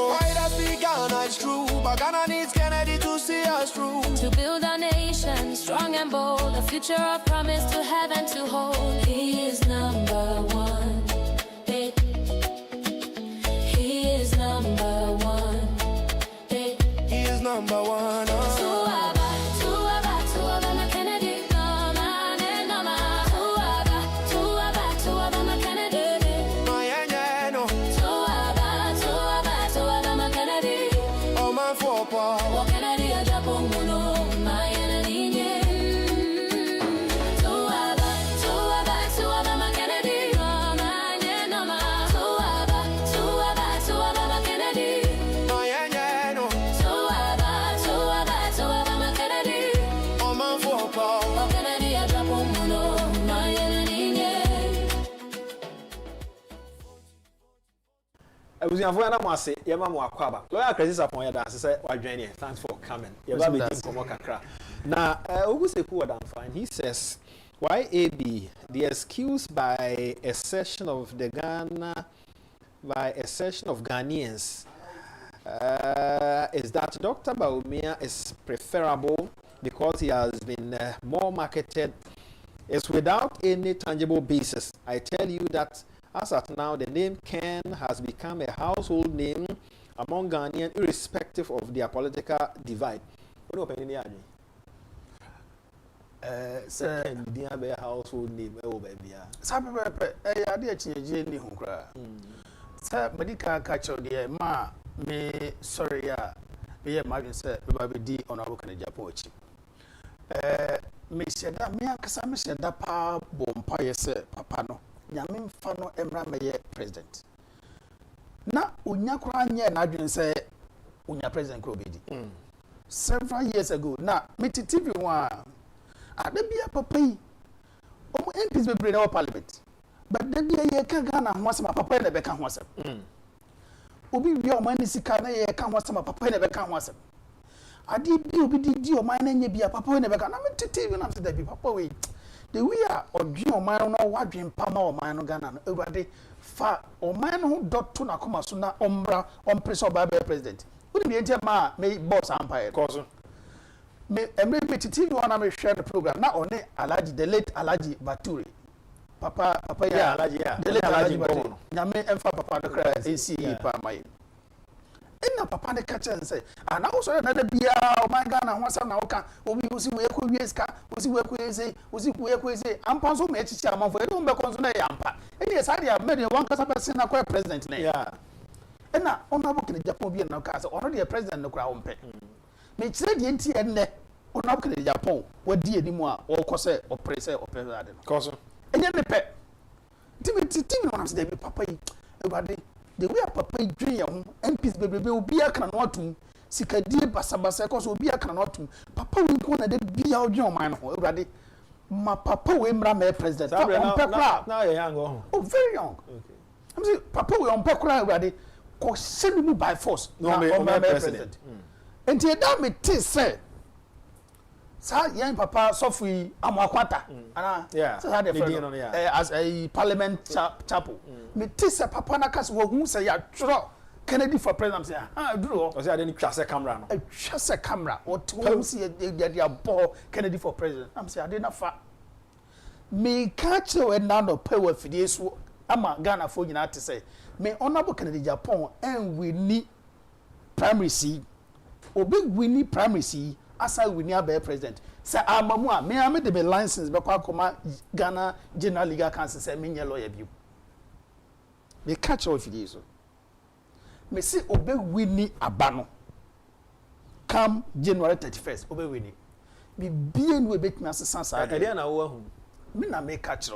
Why does speak Ghana is true, but Ghana needs Kennedy to see us through. To build our nation strong and bold, a future of promise to have and to hold. He is number one. He is number one. He is number one. Tuaba, my Kennedy. No man, Tuaba, my Kennedy. My no. Tuaba, my Kennedy. Oh man for power. Kennedy Agyapong, no, my enemy. Tuaba, my Kennedy. No man, Tuaba, my Kennedy. My no. Tuaba, my Kennedy. Oh man for power. Kennedy Agyapong, no, my enemy. Abuzianfo na mo ase ye ma mo akwaba lawyer crisis upon ya dance say wadwen here. Thanks for coming ye ba be dim komo kakra na Oguseku Wadam fine. He says YAB the excuse by a section of Ghanaians is that Dr. Bawumia is preferable because he has been more marketed is without any tangible basis. I tell you that as at now, the name Ken has become a household name among Ghanaians, irrespective of their political divide. What do you mean? Ken be a household name. Sabe I did change ni hukra. Sa medical catch the ma me sorry ya me imagine say be di honorable kan Agyapong. Me said that me akasa me said that pa bompa yese papa no. Nyame mfa no emra meye president na onya kura nye na adwen say onya president kro bedi several years ago na me TV one adabia papa yi omo MPs be bring na parliament but then ye ka Ghana ho asema papa na be ka ho asem obi wi o man sika na ye ka ho asema papa na be ka ho asem ade bi obi di o man na nya bia papa na be ka na me TV na say that bi papa we the we are odwin o man no wadwen pama o man no Ghana no ewade fa o man no dot to na koma so na ombra ompreso ba be president we dey enter ma me boss empire cause me emre me TV one na me share the program na one Alhaji the late Alhaji Baturi papa yeah Alhaji yeah the late Alhaji Baturi nyame emfa papa no kra ACE pa mai na papa ne catch and say na wo so na da bia o man ga na ho asam na wo ka obi wo si we ko wie ska wo si we ko eze wo si we ko eze ampa so me echichi amanfo e do mbe ko so na yampa ene sa dia me de one kasa person na ko president na yeah ena ona bo kene Japan bi na ka say already president no kura wo mpe me kire die nti enne ona bo kene Japan wadi animu a wo ko say oppress ade no cause enye ne pe timi no na say papa yi everybody the way papa yi dwen ya ho MPs bebrebe obi aka na otum sikadie basabasa cause obi aka na otum papa we ko na de bia odwen o man no everybody ma papa we mra me president now you're young oh very young okay I'm saying papa we on pekra everybody ko send me by force no me president and e da me ti say sa yan papa sofi amakwata ana so the friend as a parliament chapel me ti say papa na kas wo hu say ya tro Kennedy for president say duro o say I didn't trust a camera no trust a camera or to see the ball Kennedy for president I'm say I didn't fa me catch we na no pay we fidie so ama Ghana for nyina to say me honorable Kennedy Japan and we need primary C obi we need primary C asa we need be president say amamu a me am de me license be kwa koma Ghana General Legal Council say me nye lawyer bi me catch we fidie so me see obi we need abano come January 31st obi we need be bien we bet me asesa sa e dey na wo hu me na me catch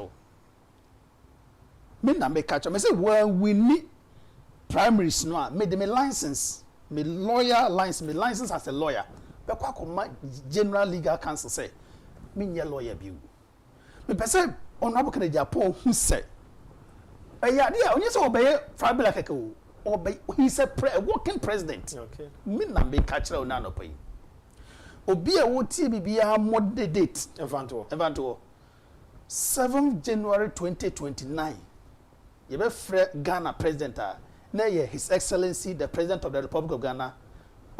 me say well we need primaries no me de me license me lawyer license me license as a lawyer be kwa koma General Legal Council say me nye lawyer bi me pese honorable Kennedy Japan who say ya dia onye say obey fabula keke o obey he's a working president okay me na me catch na no pay obi a wo tie bibia mod date evanto 7th January 2029 you be Ghana president na His Excellency the President of the Republic of Ghana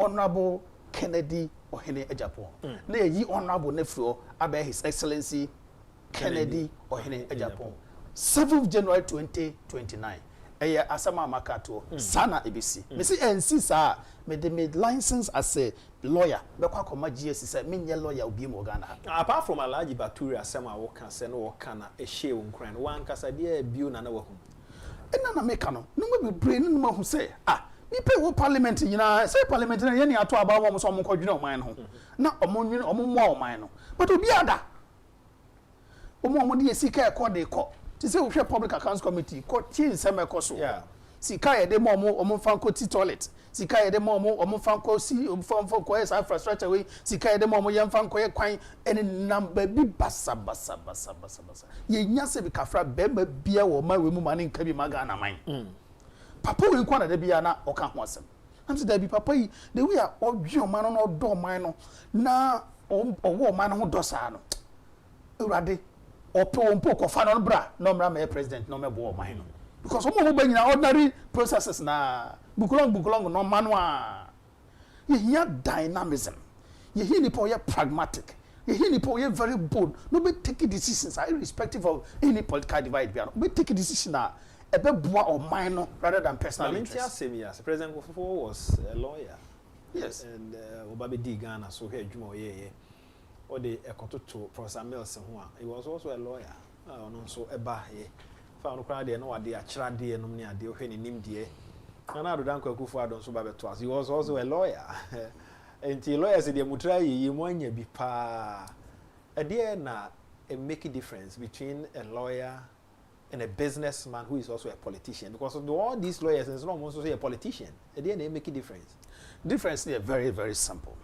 Honorable Kennedy Ohene Agyapong na yi honorable nephew abe His Excellency Kennedy Ohene Agyapong 7th January 2029 asama makato sana ebisi me say NC sa me de me license as a lawyer be kwa koma GS say me nye lawyer obi mo Ghana apart from Alhaji Baturi asema wo kan se no wo kana e hye wo nkran wan kasa de bio na wo hu ena na make no me be brain no ma hu say ni pe wo parliament nyina say parliament na ye ni ato aba wo so mo kwadwene o man no na omo nwene omo mo o man no but obi ada omo de sika e ko de ko ti say we public accounts committee ko tie nsema ko so sika ye de mo omo fanko ti toilet sika ye de mo omo fanko si omo ko esa infrastructure we sika ye de mo ye fanko ye kwan ene number bi basa ye nya se bi kafra be ma bia wo ma we mu ma ne nka bi maga na man papa we kwa na de bia na o ka ho asem am se da bi papa yi the way a odwe man no do man no na owo man no do sa no urade opo ko fa no bra no mra me president no me bo man no because omo ba nyina ordinary processes na bukulong no manual ye here dynamism ye here nipo ye pragmatic ye here nipo ye very bold no be take decisions irrespective of any political divide bia no be take decision na e be boa o man no rather than personal interest. President Kofo was a lawyer, yes, and obabe di Ghana so he adwuma ye or the ekototo Professor Milson ho he was also a lawyer no so eba ye fa no kra de no wade akira de no ne ade o hwe ni nimde na do danko akufo-addo so ba beto as he was also a lawyer and the lawyers dey mutra yi mu anya bi pa e dey na a make a difference between a lawyer and a businessman who is also a politician, because of all these lawyers and not also a politician. At the end, they make a difference. Difference is very, very simple.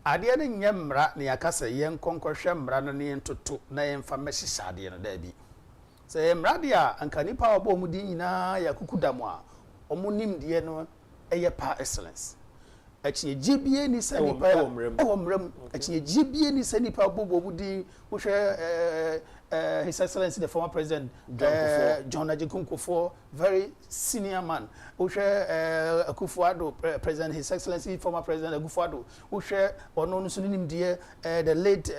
At the end, yamra ni akasa yen konkohwe mra no ne ntoto na yemfa meshisade no da bi. Se mra dia anka nipa obo mu di nyina ya kukudamu a omo nimde no eye par excellence. Achi jibie ni se nipa e wo mram achi jibie ni se nipa obo mu di wo hwe His Excellency the former president John Agyapong, very senior man. Akufo-addo president, His Excellency former president Akufo-addo. The late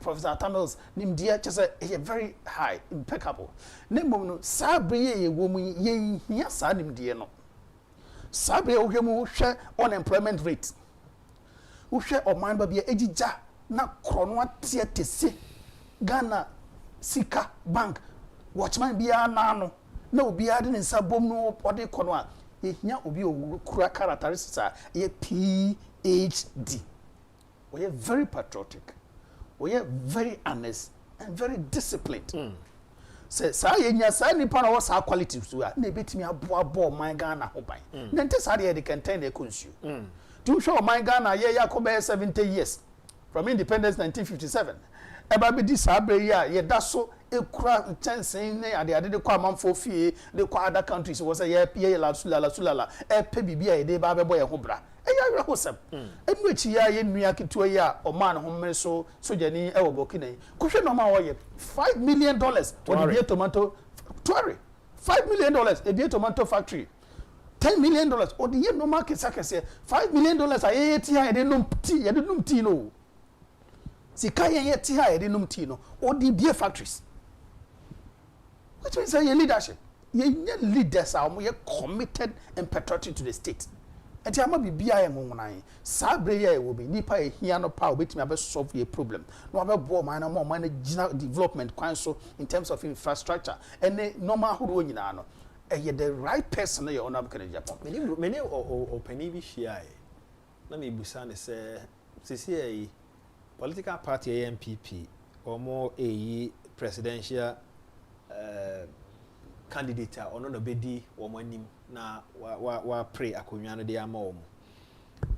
Professor Tamils Nimdia, just a very high, impeccable. Nemo sabriye ye woman ye sa nimdia no. sabre ohwemu hwe unemployment rate uhwe oman ba bia ejija na krono atie tese Ghana sika bank watchman bia na ano na obi ade ne nsa bom no ode kono a ehia obi okura characteristics a ye PhD. We are very patriotic, we are very honest and very disciplined. Say sa ye nya sa nipa na wasa quality so a na ebetimi aboabo man Ghana ho ban na nte sa de contain the consume do show man Ghana ye yakobe 70 years from independence 1957 eba be di sa bre ya ye da so ekura chansen ne ade de kwa manfo fie de kwa other countries was ye la sulala pe bibia ye de ba be boy ho bra eya ho sem enu echi ya ye nua ketua ya o man ho mmere so sojani e wo Burkina kohwe no ma wo ye $5 million for the tomato Tory $5 million e be tomato factory $10 million or the no market sakase $5 million aye ti ha ye de num tea no sika ye ti ha ye de num tea no or the beer factories. Which means your leadership. Your leaders are more committed and patriotic to the state. And you must be BIM. Sabre will be nipa here no power wait me solve your problem. No about more money development council in terms of infrastructure. And the normal who you know. And you're the right person you on Agyapong. Many or penny be shy. Let me busan say political party MPP or more a presidential candidate or no bedi or monim na wa pray akonwa no de ama omo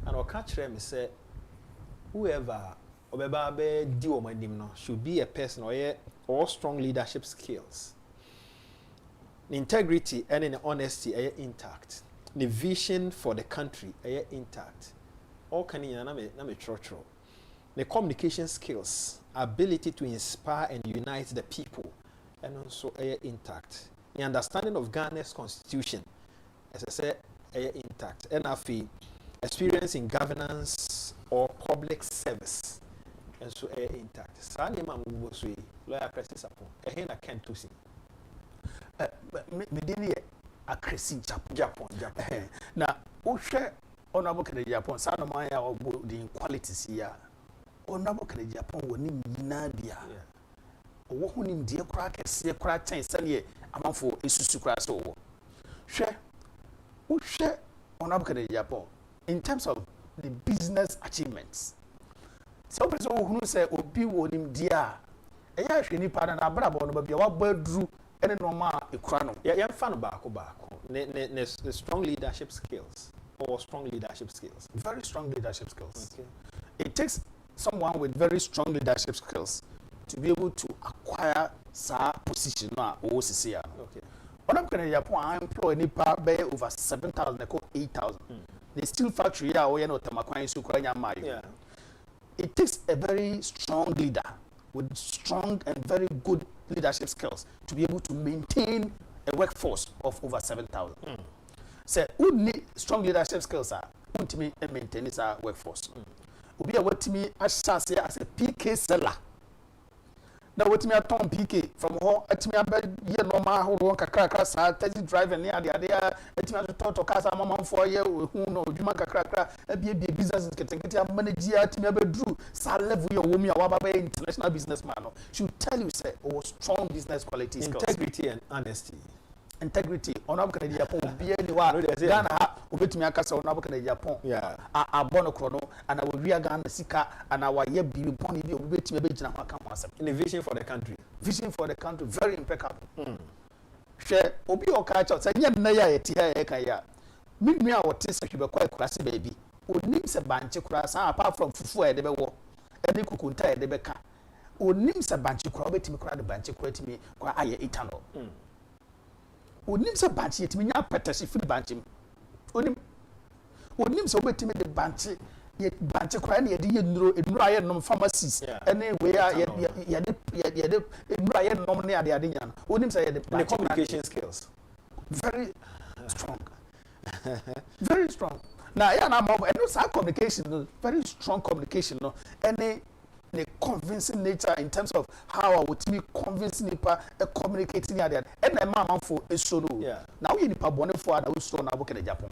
and o catch them say whoever obeba be di o monim no should be a person or strong leadership skills, integrity and honesty are intact, the vision for the country are intact, all can na me trotro, the communication skills, ability to inspire and unite the people and also intact. The understanding of Ghana's constitution, as I said, intact. NFA, experience in governance or public service, and so intact. Sani mamu boswe lawyer Kresi Sapo. Ehena Ken Tusi. Me deni a Kresi Japon. Na ushe honorable Kennedy Agyapong. Sa no man ya obo the qualities here. Honorable Kennedy Agyapong woni nyina bia. Owo hunim die kura kese kura chen sane amanfo esusu kura so wo hwe honorable Kennedy Agyapong in terms of the business achievements. So person who say obi wonim die a eya hwe ni pada na brabo no bia wa badru ene no ma ekura no ya fa no baako ne strong leadership skills or strong leadership skills. Very strong leadership skills. Okay. It takes someone with very strong leadership skills to be able to acquire sa position na o sisi ya. Okay. Honorable Kennedy Agyapong I employ nipa be over 7,000 ko 8,000. The steel factory ya o ye no tamakwan su kwa nyamayo. Yeah. It takes a very strong leader with strong and very good leadership skills to be able to maintain a workforce of over 7,000. Say who need strong leadership skills are ultimately maintain this workforce. Obi a watimi as a PK seller. Now what me a Tom PK from home at me a year normal who won't crack taxi driver near the idea at me to talk to casa mama for a year who know you make a crack a business getting manager at me a drew sa level your woman a international businessman should tell you say strong business quality skills, integrity and honesty. Integrity Honorable Kennedy Agyapong be anywhere Ghana obetimi akasa Honorable Kennedy Agyapong abono krono and our real Ghana sika and our ye bi boni bi obetimi be gina ho aka ho asem. In the vision for the country very impeccable. Share obi o ka cha say nya na ya yeti ha e kan ya me nua a wote se hwe kwa kurase baby onim se banche kurase apart from fufu e de be wo ene kukunta e de be ka onim se banche kura obetimi kura de banche kura timi kwa aye ethanol. Onim se banche yetimi nya petasi fi banche onim se obetimi de banche ye banche kwa na ye de nuro aye nom pharmacies ene we ye de nuro aye nom ne ade nya onim se ye de communication skills very strong. Very strong. Now yeah na more and no communication very strong communication no any the convincing nature in terms of how I would me convincing people communicating at and a man for a solo. Now we nipa bone for that so na book in Japan.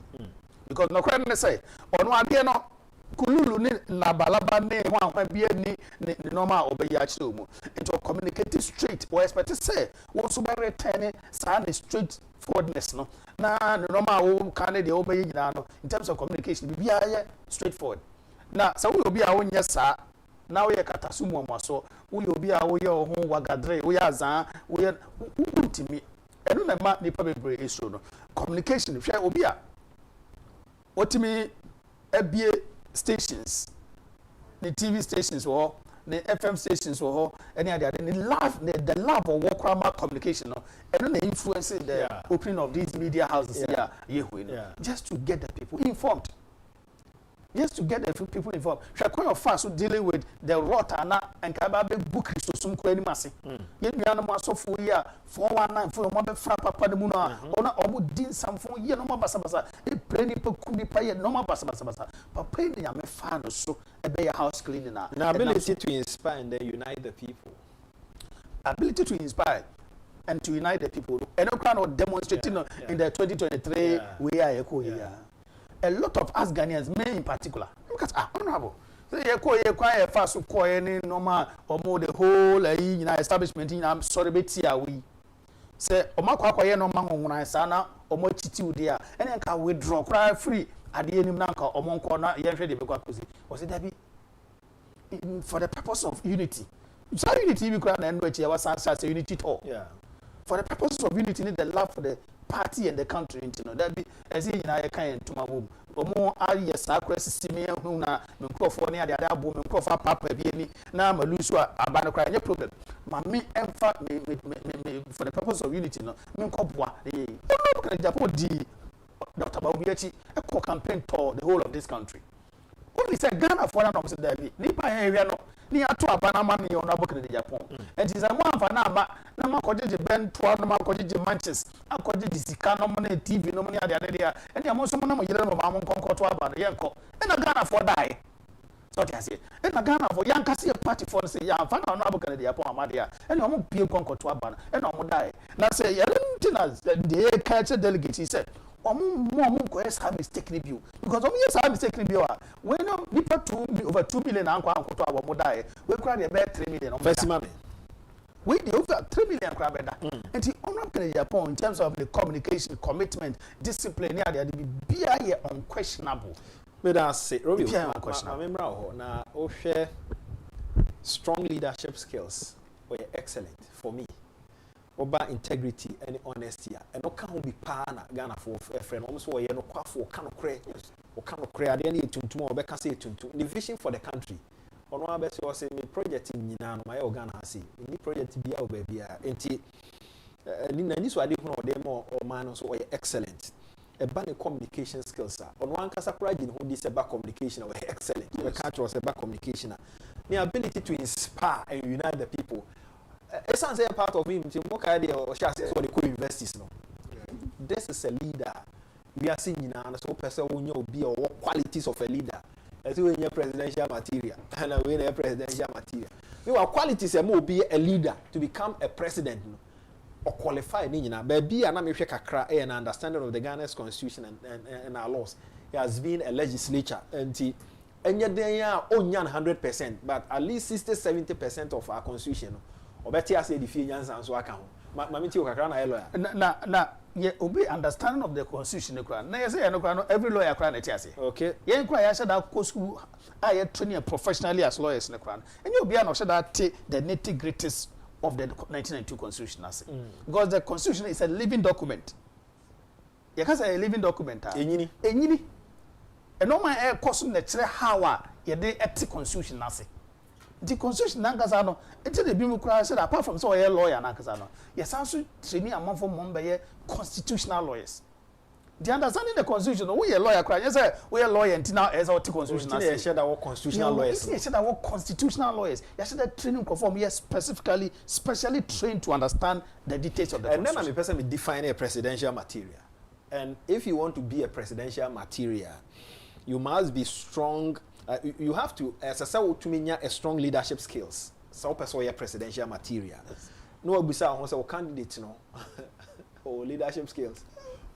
because no credit ne say ono ade no kululu ni labalaba ne ho ahwa bia ni normal obeyi a chire mu into communicate straight or expect to say wo so be return sa ne straight forwardness no na normal wo kan de obeyi nyina no in terms of communication bia ye straightforward na sa wo obi a wonye sa na wo ye katasu mu amoso wo ye obi a wo ye ho wagadre wo ye azan wo ye untimi eno na ma nipa bebre eso no communication hwe obi a otimi abie stations the TV stations or the FM stations or any other the love of work communication no and the influence the opening of these media houses just to get the people informed. Just to get the people involved. Shall fast dealing with the rota and kababe book so some query massy. Yet me animal so for year 419 for mother frappa padamuna or almost did some for year no more basabasa. A plain people could be paid no more basabasa. But plain I'm a fan or so a bay house cleaning now. Ability to inspire and then unite the people. Ability to inspire and to unite the people. And no kind of demonstrating in the 2023 we are echo here. A lot of us Ghanaians, men in particular, look at honorable. So you quite fast to call any normal or more the whole establishment in I'm sorry, but here we say, Omaka no man when I sana or more chitu there, and then can withdraw cry free at the end of Nanka or Moncona, Yankee, was it that be for the purpose of unity? So unity we cry and which was such a unity talk. For the purpose of unity, need the love for the party and the country, you know, that be as in I kind to my womb. Or more, yes, I cross Simia, who now, California, the other woman, Crawford, Papa, Bieni, now Malusua, Abana cry, no problem. Mammy, and for the purpose of unity, no, Minkopwa, the Dr. Babiachi, a co campaign tour the whole of this country. Only said Ghana for an opposite Debbie, Nipa area, no, near to a Panama, on Agyapong, and it is a one for Nama, Nama Koji Ben, Tuanama Koji Manches, and Koji Sicano money, TV, no money, the idea, and the most of them of Amon Concord to Abba, Yanko, and a Ghana for die. So I say, and a Ghana for young Cassia party for say, young fan on Agyapong, Amadia, and I won't be a Concord to Abba, and I won't die. Now say, the catch a delegate, he said. More have mistaken view because yes, I mistaken view. When people over 2 million and die, we cry about 3 million. First money. We over 3 million crab and the honor Japan in terms of the communication, commitment, discipline, be unquestionable. But I say, Robbie, I remember now, share strong leadership skills were excellent for me. About integrity and honesty, and no can be pana Ghana for a friend. Almost why no quaffo cannot create or cannot create any to tomorrow. Becca say to the vision for the country. On one best was a project in Yinan, my organ has seen. Any project be our baby, and this way, I did more or man so excellent. A banner communication skills. On one case, who this about communication were excellent. The country was about communication. The ability to inspire and unite the people. It sounds a part of him to work idea or shall say for the co-investors. No, this is a leader. We are seeing now, so person who know be or what qualities of a leader. As we in your presidential material and we in your presidential material. You are qualities and more be a leader to become a president or qualified. But be an American and understanding of the Ghana's constitution and our laws. He has been a legislature and yet they are only 100%, but at least 60-70% of our constitution. Or better say the few years and so I can. Mammy, you can a lawyer. Now, yeah, obey understanding of the constitution. Now, you say, every lawyer crying at Yassi. Okay. You inquire, I said, of course, I had training professionally as lawyers in the crown. And you'll be an that take the nitty gritties of the 1992 constitution. Because the constitution is a living document. You can say a living document. And no man air costing the how you did ethic constitution. The constitution nankasano until the bimu kura said apart from so a lawyer nankasano yes also training among for member constitutional lawyers the understanding the constitution we a lawyer cry yes we a lawyer until now as our constitutional yes share that constitutional lawyers yes share that constitutional lawyers yes that training conform yes specially trained to understand the details of the and then I'm a person will define a presidential material, and if you want to be a presidential material you must be strong. You have to, as I said, to me, a strong leadership skills. So, person, presidential material. No, we say, candidate, no, or leadership skills.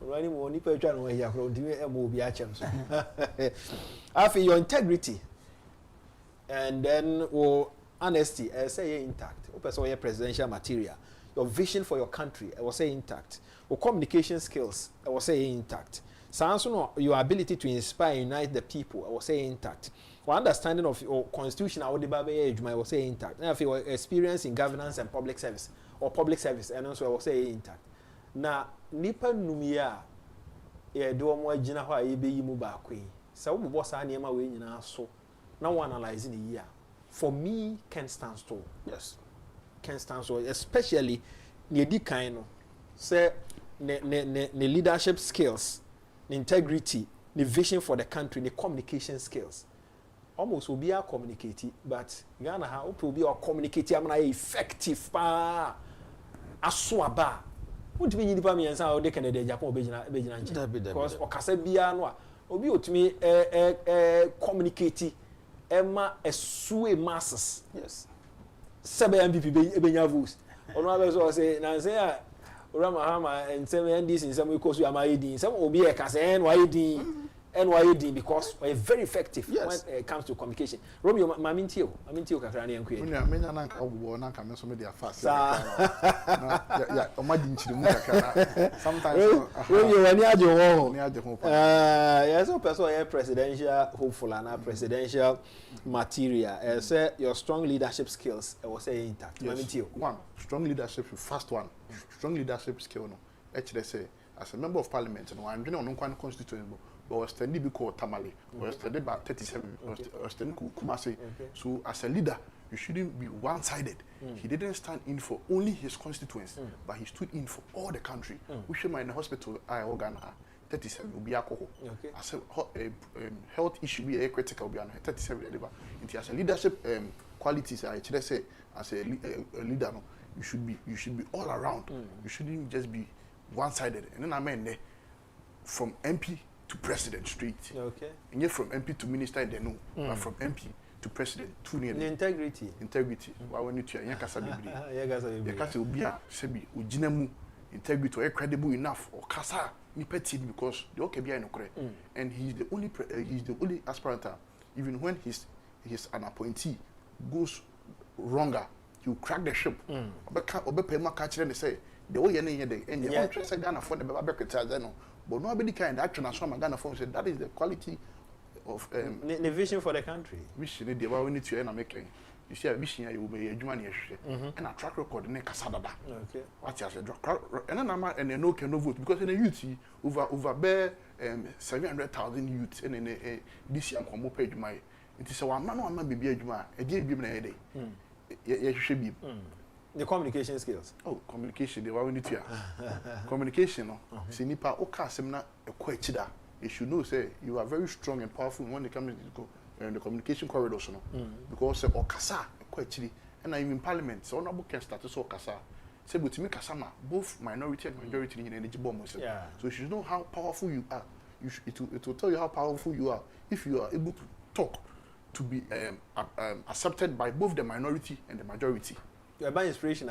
running more nipa twa no here from the mo bi a chem so after your integrity and then honesty say intact o person your presidential material your vision for your country I was say intact your communication skills I was say intact so no your ability to inspire unite the people I was say intact your understanding of your constitution I was say intact and your experience in governance and public service and also I was say intact na nipa numia e do mo agina ho aye be yi mu ba kwen se wo bo sa na ema we nyina so na wo analyze ni year for me can stand tall. Yes, can stand tall, especially ne di kan no say ne leadership skills, ne integrity, ne vision for the country, ne communication skills. Almost will be a communicate, but Ghana ha will be a communicate am na effective pa asoaba. What mean you me answer how they can the Agyapong be because okasa bia no a obi otumi communicate Emma esue masses. Yes. Sebe MPP be nya votes. Ono abeso say na say a Orama Hama and some NDC in some way cause we am ID. Some obi e kase NYD because we're very effective when it comes to communication. Romeo mamintio kakra na yankwe. Menya na obo na ka me so me dey fast. Yeah, o ma di nchiri mu kakra. Sometimes Romeo ani aje ho. Yeah, so person presidential hopeful and presidential material. Say your strong leadership skills I was say intact. Mamintio. One, strong leadership, first one. Strong leadership skill no. Actually say as a member of parliament no I'm on one constituency but was standing because Tamale was standing by 37 was standing Kumasi. So as a leader you shouldn't be one-sided. He didn't stand in for only his constituents but he stood in for all the country. We should in the hospital I organ 37 will be alcohol. As a health issue be a critical be 37 as a leadership qualities I should say as a leader no you should be all around. You shouldn't just be one-sided. And then I mean from MP to president straight. Okay. And yet from MP to minister they know. But from MP to president too near. Integrity. Why when you hear yakasa bibiri. Yakasa ubia sebi ujinemu integrity or credible enough or kasa ni petty because the okay bia no correct. And he's the only aspirant even when he's an appointee goes wronger you crack the ship. Obepema catch them say the way any day and the interest Ghana for the Babaketa no. But nobody kind of action as Ghana for said that is the quality of the vision for the country. Vision the way we need to end making. You see a vision you will be a human and a track record in Casadada. Okay. What you said and then no can no vote because in the youth over bare 700,000 youths and this year come page my it is a one man be a juma a day be na day. You should be. The communication skills. Oh, communication. The way we need to. Communication. No. See, nipa oka semna ekwechida. You should know say you are very strong and powerful when it comes to the communication corridors. No. Because okasa ekwechidi. And even parliament, so honorable can start to so okasa. Say, but to me kasama both minority and majority in energy bomb. So you should know how powerful you are. It will tell you how powerful you are if you are able to talk to be accepted by both the minority and the majority. You are by inspiration,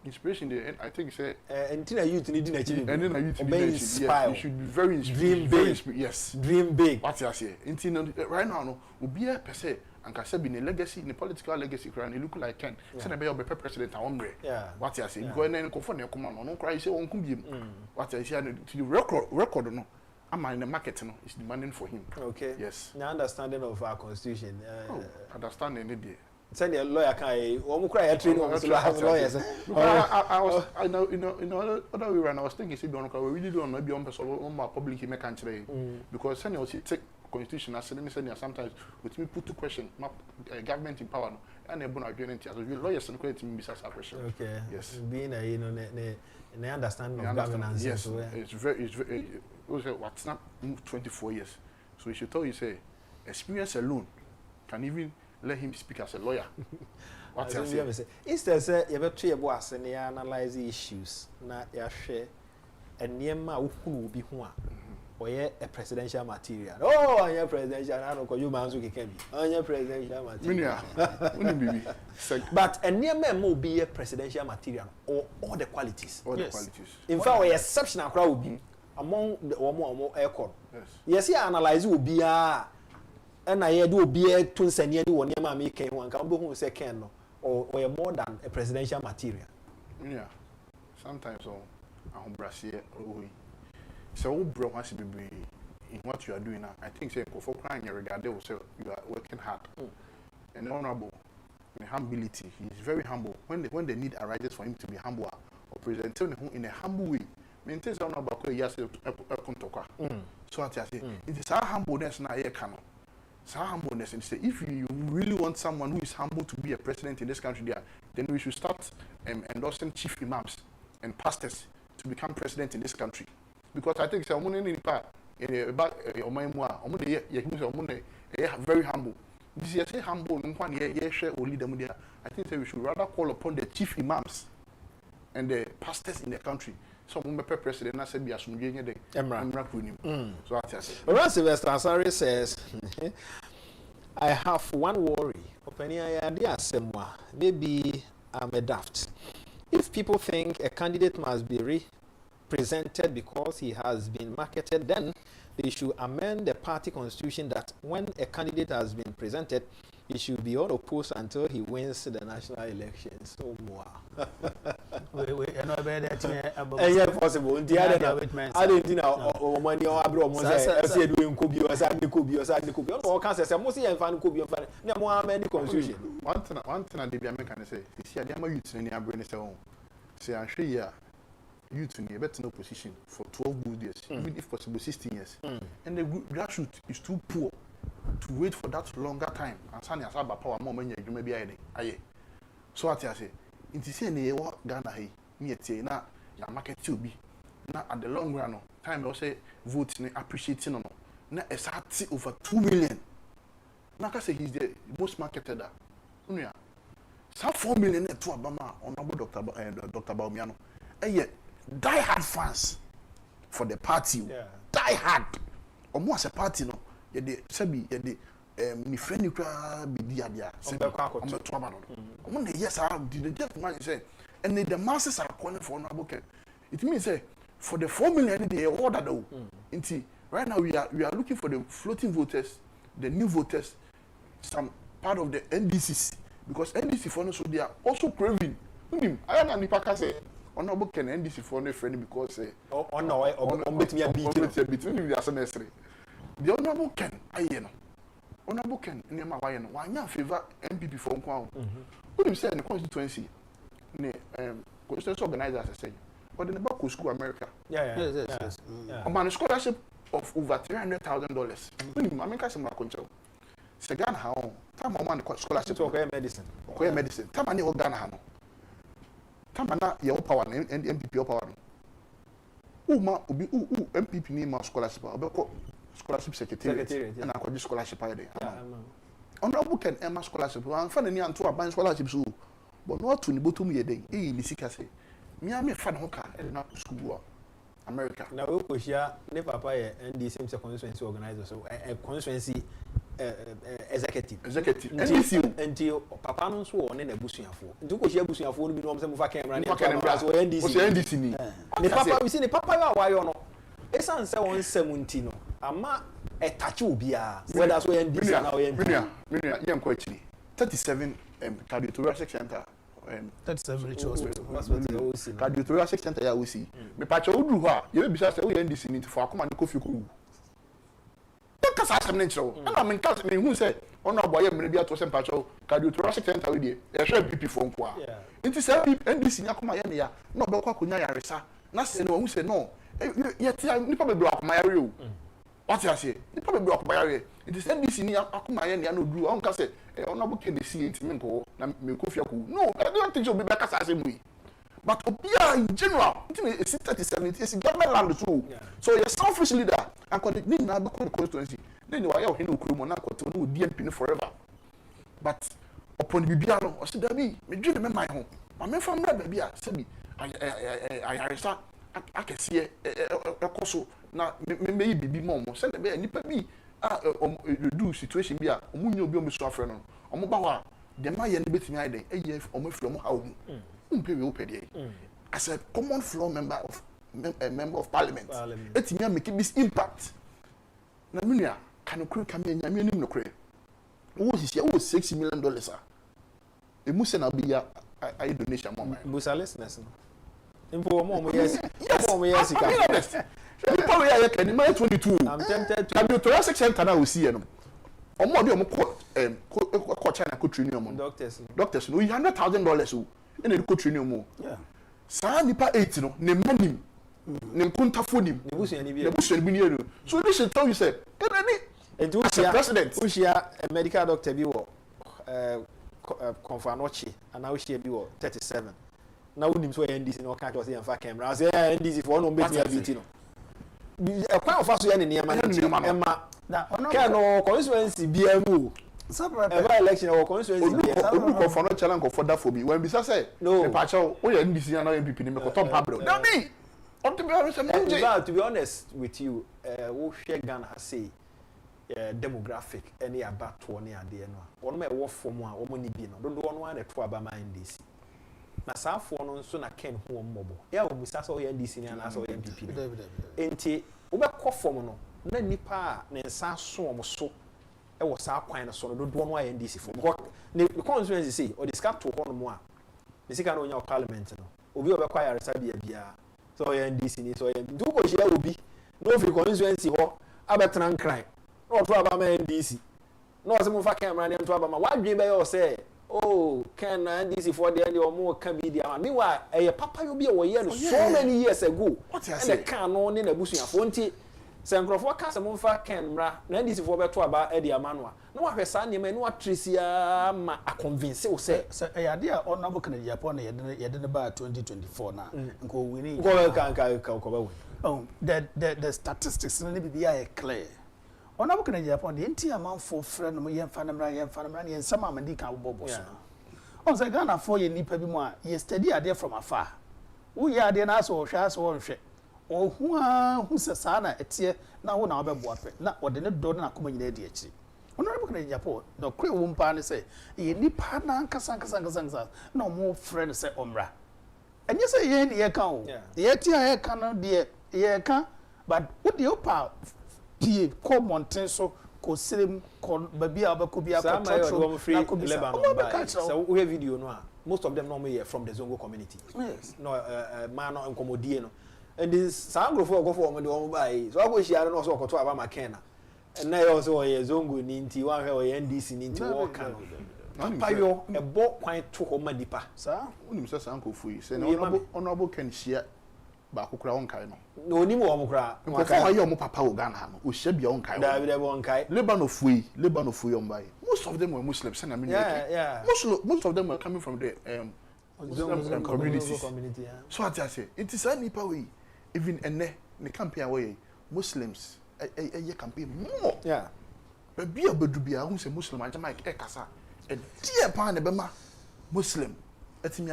inspiration. I think say. Until youth need to achieve. And then youth need to achieve. You should be very inspired. Dream big. Yes. Dream big. What you say? Until right now, no. Ubi a per se. And can say be a legacy, in a political legacy. And you look like Ken. Say be a president. Yeah. What you say? Go and then confront your command. No cry. Say on kumbi. What you say? To record no. I'm in the market, no. It's demanding for him. Okay. Yes. The understanding of our constitution. Understanding it. Send a lawyer can cry training lawyers. I know other way around I was thinking we really don't know beyond on my public country because send you take constitution as sometimes with me put to question government in power and a joining so lawyers and creating business question. Okay. Yes. Being a understanding of governance. Yes. It's very what's not 24 years. So you should tell you say experience alone can even let him speak as a lawyer. What you say? Instead, say you have to boss and analyze issues. Na you share and niema who be who or a presidential material. Oh, I am presidential. I don't call you manzu kemi. I am presidential material. But a niema will be a presidential material or all the qualities. All the qualities. In fact, we exceptional crowd be. among the omo aircon. Yes. Yes, analyze obia and I do obia to send any one yama make one can be second or more than a presidential material. Yeah. Sometimes I'm Brazil so bro has to be in what you are doing now. I think say for crying regard they will say you are working hard. And honorable in humility. He is very humble. When the need arises for him to be humble or present in a humble way, maintains honorable yes so I say it is our humbleness now here can. It's our humbleness and say if you really want someone who is humble to be a president in this country there, then we should start endorsing chief imams and pastors to become president in this country. Because I think someone in very humble. This is humble I think that we should rather call upon the chief imams and the pastors in the country. So when the president said be assuming the so I say. Around Sylvester Ansari says, I have one worry. Maybe I'm a daft. If people think a candidate must be represented because he has been marketed, then they should amend the party constitution that when a candidate has been presented, he should be unopposed until he wins the national elections. So more. Yeah, possible. I didn't know when you are abroad. I said doing Kubi or Sandy Kubi or Sandy Kubi. All cancers. I must say, and find Kubi and find no more many constitution. One thing I did American say, see, I am a youth in the brain. Say, I'm sure youth in a better no position for 12 good years, even if possible 16 years. And the grassroots is too poor to wait for that longer time. And Sunny has about power more money, you may be aye. So what I say, it is in what Ghana, me at na your market to be. Now at the long run, time I say votes appreciating on now it's at over 2 million. Now I say he's the most marketed. Yeah. So 4 million to Obama, honorable Dr. Baumiano. And yet, die-hard fans for the party. Yeah. Die-hard. Almost a party, no. Yede sabi yede ni friend you be dia sabi on the trouble no yes I did the just man say and the masses are calling for honorable Ken. It means say for the 4 million they order though right now we are looking for the floating voters, the new voters, some part of the NDCs, because NDC for so they are also craving I am nipa say honorable Ken NDC for no friend because on bet me a beat the honorable Ken, honorable Ken, in my way, why not favor MPP for Kwao? What do you say in the constituency? Constituency organizers, I say, but in the Baku School, America. Yes. On a scholarship of over $300,000. I mean, Casimir Concho. Segan, how? Time on scholarship to medicine. Okay, medicine. Time on the organ. Time on your power and MPP power. MPP name scholarship. Scholarship secretary and I could scholarship idea. Honorable Ken Emma scholarship. I'm finding you to a scholarship so, but not to the bottom a day. Nisika me I'm a fan hooker and not school America. Now we push ya never buy and the same constituency organizer so a constituency executive. Until Papa no so on in a busiafo. Do ko share busiafo no bi no am say camera and NDC ni. The Papa we see the Papa why you no. Esan say 170 no. Ama etachi obia whether so NDC na NDC yam ko actually 37 cardiothoracic center 37 ritual hospital cardiothoracic center ya we see me pacha oduru ho a ye be bisa say we NDC ni for akoma ne kofi ko ka sa asem ne nchiro na me nka me hu say ono aboye me bia to say pacha cardiothoracic center we dey e hwe PP for nko a nti say NDC nya koma ye ne ya na obekwa konya yaresa na say no hu say no yet nipa be block my area o what you say nipa be block my area it is NDC ni akoma ye na oduru on ka say honorable Ken see it me ko na me ko fia ko no I don't think so be better say mu but obia in general it is 37 it is government land too so you selfish leader and continue na be constituency then you are here no kuro mo na continue DMP no forever but upon bibia no o say da bi me dwe me my ho ma me fa mra ba bia say bi ayaresa akese ekoso na me yi bibi mo mo say be nipa bi do situation bi a omunye obi o me so afre no omo ba wa de ma ye ne betimi aiden eye omo afre omo ha omu umpe we opede as a common floor member of a member of parliament. Eti me make this impact. Na minia kan okure kam nya me nim no kure. Wo hisia wo $6 million ah. E mu se na be ya I donation mo man. Busa listeners no. Info mo yes. Mo yes ka. People we are can 22. I'm tempted to. I'm the thoracic center now we see no. Omo de omo ko China ko training omo. Doctors no $100,000 o. E na ko training omo. Yeah. Sa nipa 8 no ne manim. Ne nkontafo nim. Ne busu ani bi. Ne busu ani bi ne. So this should tell you say, and to president. Ushia a medical doctor bi wo Confanochi and now she be 37. Now we so NDC no can't say and camera. I say NDC for no make me beat no. A quite of us here near my Emma. Can no constituency be mu. Every election or constituency be Confanochi challenge for that for me. When bisa say no pacho we NDC and now MPP ni me ko top pablo. No be. To be honest with you, we share Ghana say demographic any about 20 and the no. One may work for more or money be no. Don't want to try by my NDC. Na saa for no so na ken ho mmobo. Ya wo bisa so NDC ni na so MPP. Enti wo be kɔ form no na nipa ne nsa so omo so e wo saa kwan no so no do no NDC for. Because the constituency say or discuss to ho no mo a. Ne sika no nya parliament no. Obi obekwa ya resa bia. So NDC ni so do ko share obi. No fi constituency ho abetran kran. No to aba ma NDC. No se mo fa camera ni to aba ma. Wadwe be yo say, oh, can NDC for the end or more can be the man. Meanwhile, a papa you be away so many years ago. What I say? Can no in a bush ya fonti. Se nkrofo ka se mo fa camera na NDC for be to aba e dia manwa. No wa hwesa ne ma no atrisia ma a convince o say e ya dia honorable kan Agyapong na ye de ba 2024 na nko wini. Ko ka ba win. Oh, the statistics na be are clear. Honorable kan Agyapong the entire man for friend no ye mfa na mra ye nsama amadi kan bobo so. On say Ghana for ye nipa bi mu a ye study ade from afar. Wo ye ade na so hwa so hwe. Hu se sa na etie na wo na obebo ape na ode ne do na akoma nyina adi akiri. Honorable kan Agyapong no kwe wo mpa ne say ye nipa na nkasa na mo friend say omra. Enye say ye ne ye kan o. Ye tie ye kan no de ye kan but wo de opa die ko mountain so ko sirem ko babia obekobia ko trotro na ko bisa so we video no most of them normally here from the Zongo community. Yes. No man no nkomodie no and this sangrofo go for mo buy so go share no so ko to aba makena and na yo so ye Zongo ni nti wan hwe ye NDC ni nti wo kan papa yo e bo kwan to ho madipa sa unim se sankofu yi se na honorable can share ba kokura won kai no no ni mo kura ko fa ye mo papa wo Ghana no o hye bia won kai David won kai Lebanon fui on by most of them were Muslims and I mean most of them were coming from the Muslim community yeah. So what I say it is any power even ene the campaign way Muslims a campaign more yeah but be a bedu bia who say Muslim and Jamaica e kasa e dear pan e be ma Muslim etimi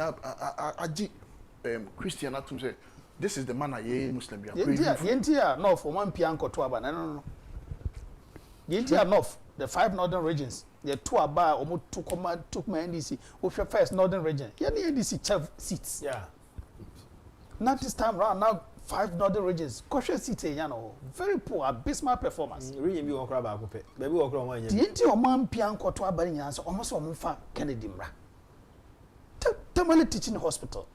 agi Christian atum say this is the man I Muslim you are praying for. Yentia north for one pian ko to aba no. Yentia north the 5 northern regions the two aba omo took my NDC we first northern region. Yeah NDC chief seats. Yeah. Not this time round now 5 northern regions. Koshe seats no very poor abysmal performance. Region bi won kra ba akopɛ. Baby won kra won anya. Yentia o man pian ko to aba nya so omo so omo fa Kennedy mra. Tamale teaching hospital.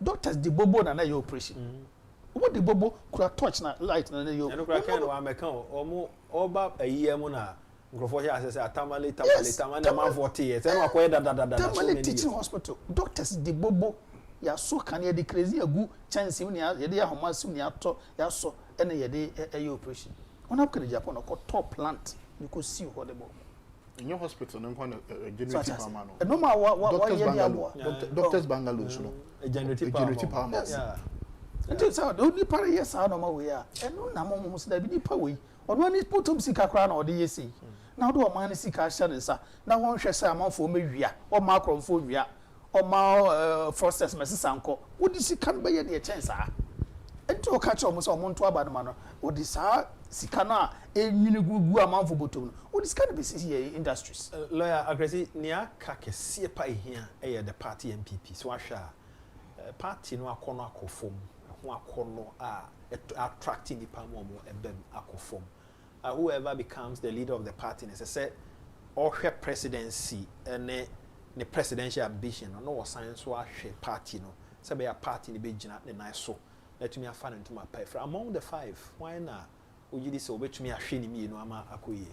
Doctors the bobo na your operation. What the bobo could touch na light na your. And no can wa me kan omo oba ayi mu na nkrofo here say tamale man 40 years. And akoye da. Tamale teaching hospital. Doctors the bobo ya so kan ye de crazy agu chance mu ya de ya homa sim ya to ya so ene ye de ayi operation. Ona kan Agyapong na ko top plant you could see what the bobo. In your hospital, no one generative power man. No matter Doctors Bangalore, no. A generative power man. Yeah. Until so, only para yes, I know my way. And no, na mo must be power. On one is put up sika crown or the AC. Now do a man sika shan sa. Now one shall say amount for me via or macron for via or ma frosters Mrs. Sanko. Would you see can buy any chance? And to catch almost a month to about man. What is our sikana a minigu amount for bottom? What is kind of be industries? Lawyer Agresi near kake siepa here, the party MPP. So I shall party no akona ko form. ho akono attracting the palm ebem akofom. Whoever becomes the leader of the party, as I said, or her presidency and the presidential ambition, no science or party, no. So be a party in the beginning, the nice so. Let me have fun into my pay. Among the 5, why not? Would you disobey to me a shiny me, no, ama akuye?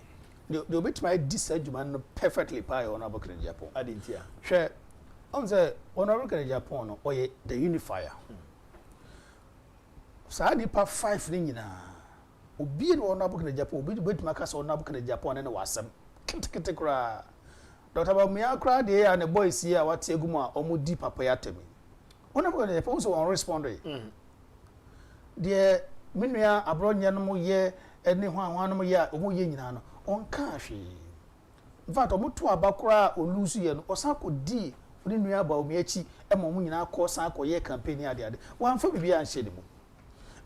The bit my disagreement perfectly pie on our in Japan. I didn't hear. Share on the honorable in Japan or the unifier. Sadi pa 5 nina. Obi no honorable in Japan, obi bit makas honorable in Japan and was some kitikra. Dr. Bamia cried there and the boys here what Seguma or Mudi Papayatemi. Honorable in Japan also on responding. Dear Minia abroad yanamo ye, anyone one year, omo yin on cash. In fact, omutu abakura or Lucian or Sako D, for the new about Mechi, and Momina call Sako ye campaign ade. One for me and shedimo.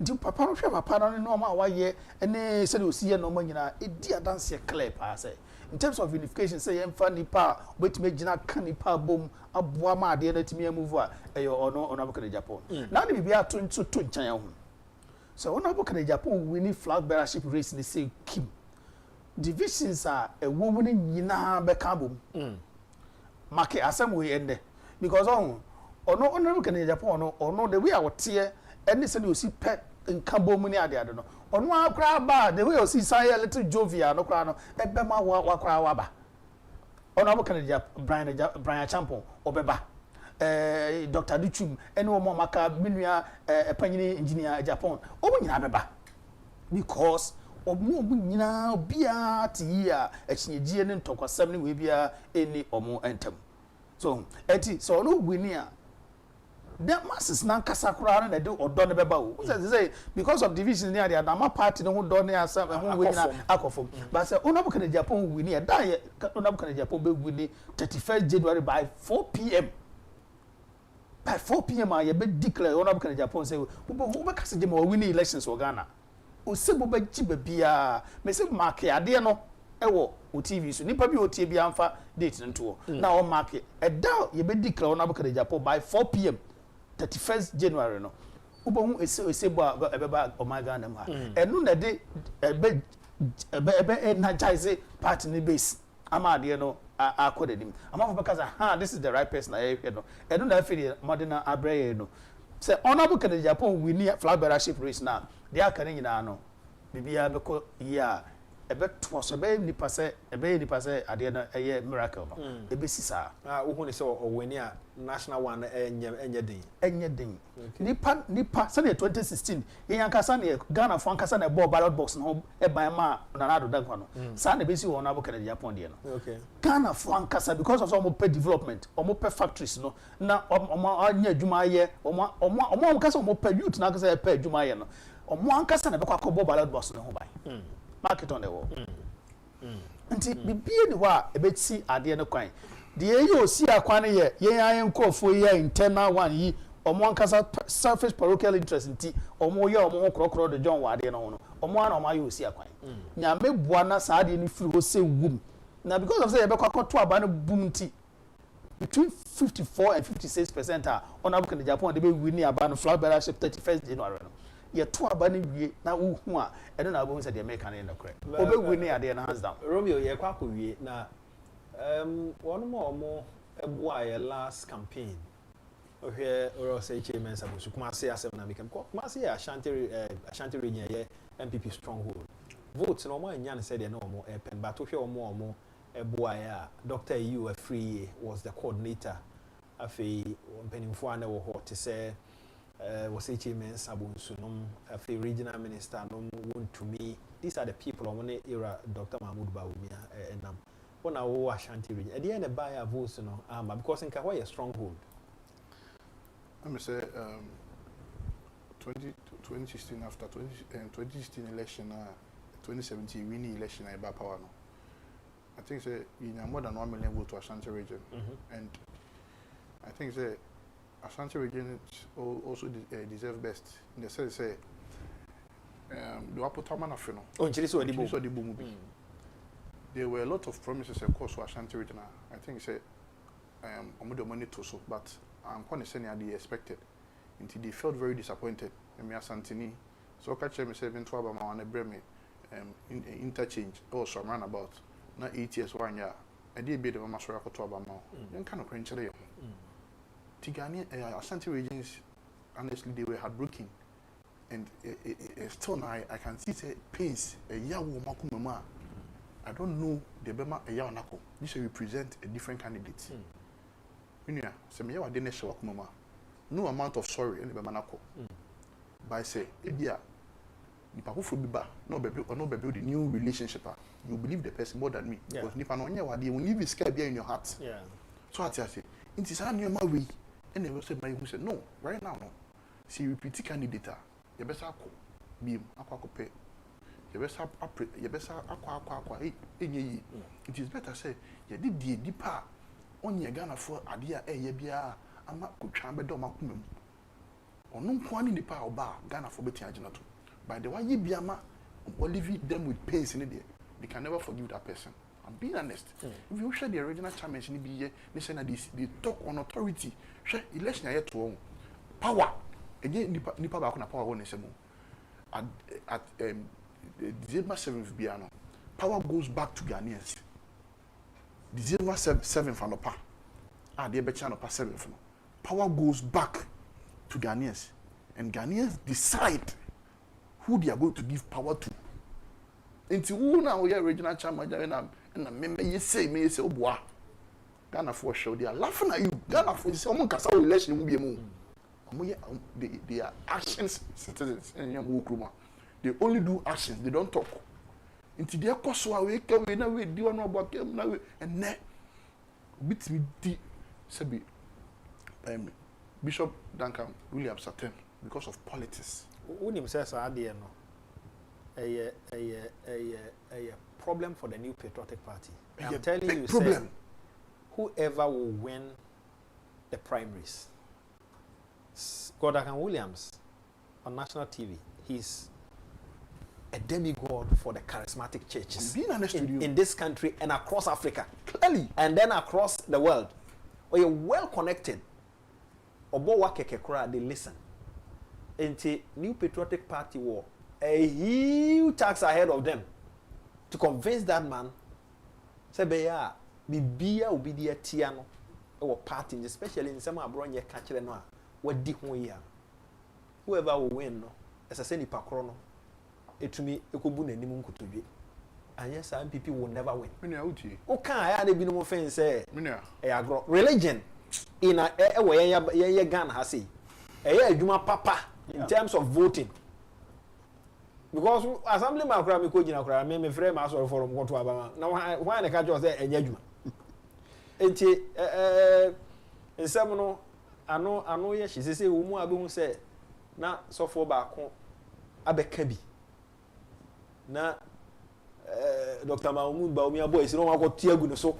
Do Papa no share a partner in normal why ye, and they said you see no money, it dear dance a clap, I say. In terms of unification, say, I'm funny pa, wait me Jina canny pa boom, a boama, dear let me move or no on Abuka Japan. Now they be out to China. So on Abuka Japan, we need flag bearership race, they say Kim. Divisions are a woman in Yina Bekabum. Market assembly end because no Abuka Japan or no the way our tear, and this you see pet in Cabo Muni, I don't know. On one crowd bar, the way you see say a little Jovia, no crown, and Bema Wakrawaba. On Abuka Brian Champo, or Beba. Dr. Duchum, and no more Maka Minia, a penny engineer Japan, or Beba. Because of more now be a tia, a Chinean and talk 70 will be any or more anthem. So, Etty, so no winner. That masses nan kasakura and they do or done beba. Say because of division near the Adama party, no done near some who win akufo. But say Unabuka Japan we near die Unabuka Japan be winning 31st January by 4 p.m. By 4 p.m. I be declare Unabuka Japan say who be cast them or winning elections for Ghana. O se bo be jibe bia me se mark ade no ewo o TV so nipa bi o tie bia amfa date nto na o mark e da ye be declare Unabuka Japan by 4 p.m. 31st January no ubo ese bo ebeba omaga na ma enu na de ebe energize party ni base ama de no akodedim ama for because this is the right person I hear no enu na feel modern abreye no say Unabuka Japan we need flag bearership race now they are kan nyina no bibia beko ya ebe to so be nipa say ade na eye miracle no ebe sisa wo ne say o weni a national one enye den nipa say 2016 yen yankasa na Ghana fo ankasa na ball ballot box no e ban ma na rado dankwa no sa na be si won Unabuka Japan de no okay Ghana fo ankasa because of some pay development omo pay factories no na omo anya adwuma ye omo ankasa omo pay youth na ankasa pay adwuma ye no omo ankasa na be kwa ball ballot box no ho ban market on the wall. Nti bibie ni wa ebeti ade no kwan. De ye osi akwan ye yen nkofo ye internal one yi omo ankasa surface parochial interest nti omo ye omo krokro de John wade no no. Omo ana omo aye osi akwan. Nya mebua na sa ade ni firi ho se wum. Na because of say ye be kwakoto aba no boom nti between 54 and 56% are Unabuka Japan they be winning aba no flag bearership 31st January no. Ye to abani wie na wo hu a e na abo say the American in the correct obe wini ade na hands down Romeo ye kwa ko wie na one more eboa ye last campaign ohwe oro say chairman sabusu kuma say asem na mekem kuma say Ashanti region ye MPP stronghold votes no mo anya na say de na omo pen but ohwe omo eboa ya Dr. EU Free was the coordinator afi mpenimfo ana wo ho te say was a chairman Sabunsunum, a regional minister, no one to me. These are the people on the era Dr. Mahmoud Bawumia and when I was Ashanti region. At the end, buy a vote, because in Kawaii a stronghold. Let me say 2016 after 2016 election, 2017 winning election I power no. I think say in more than 1 million vote to Ashanti region, and I think say Ashanti region also deserve best. In the sense say the Apotama Afrino. Oh, in there were a lot of promises of course for Ashanti region. I think say omudo money to so, but I'm going to say they expected. until they felt very disappointed. And me asantini, so catch me 7 to about my bring me interchange or some roundabout. Not 8 years 1 year. I did be the mama sorry to about my. Then kind of cringe there. Tigani, Ashanti regions, honestly, they were heartbroken. And still now, I can see say pains a year mama. I don't know the Bema a year nako. This will represent a different candidate. You know, some year didn't show mama. No amount of sorry in the Bema nako. By say, Ebia, Nipa who be back, no baby or no baby the new relationship. You believe the person more than me. Because Nipa no nya wadi will leave his scared in your heart. Yeah. So I say, it is a new way. And they will say, my said, no, right now, no. See, repeat candidate. You best have beam, aqua pay. You best have aqua. It is better say, you did the deeper on your Ghana for idea, yebia, and not could chamber domacum. Or no one in the power bar, Ghana for betting aginato. By the way, ye be a ma, or leave them with pains in it. They can never forgive that person. I'm being honest. If you share the original chairmanship, they say that they talk on authority. Share election yet to power. Again, nipa back on power one at December 7th biano. Power goes back to Ghanaians. December 7th and upper. They betcha on upper 7th. Power goes back to Ghanaians. And Ghanaians decide who they are going to give power to. Until who now we are regional chairman and member you say oh boy. Ghana for sure they are laughing at you. Ghana for someone can say election will be a move. They are actions citizens in Yamukruma. They only do actions, they don't talk. Until they are coswa we can we now do no about them now and ne bit me di sabi Bishop Duncan William Satem because of politics. Unim says idea no. A problem for the new patriotic party. I'm telling you, problem. Whoever will win the primaries. Godakan Williams on national TV, he's a demigod for the charismatic churches in this country and across Africa, clearly, and then across the world. Or you're well connected. They listen. Into New Patriotic Party war, a huge task ahead of them to convince that man. Say, "Beya, Bibia will be the Tiano or party, especially in some abroad. You catch them now. What did we hear? Whoever will win, no, as I say, ni pakrono. It to me, it could be any moon to be. And yes, some people will never win. Okay, I had a bit of offense. Say, religion in a way, ya gun has say, a Juma Papa in terms of voting. Because assembly man cry me ko gina cry me frame as for what to aba now why the catch was there enye adwuma enti nsem no ano ye hye sese wo mu abehu se na sofo ba ko abeka bi na Dr. Mahmoud ba omi abo esi no wakoti agu no so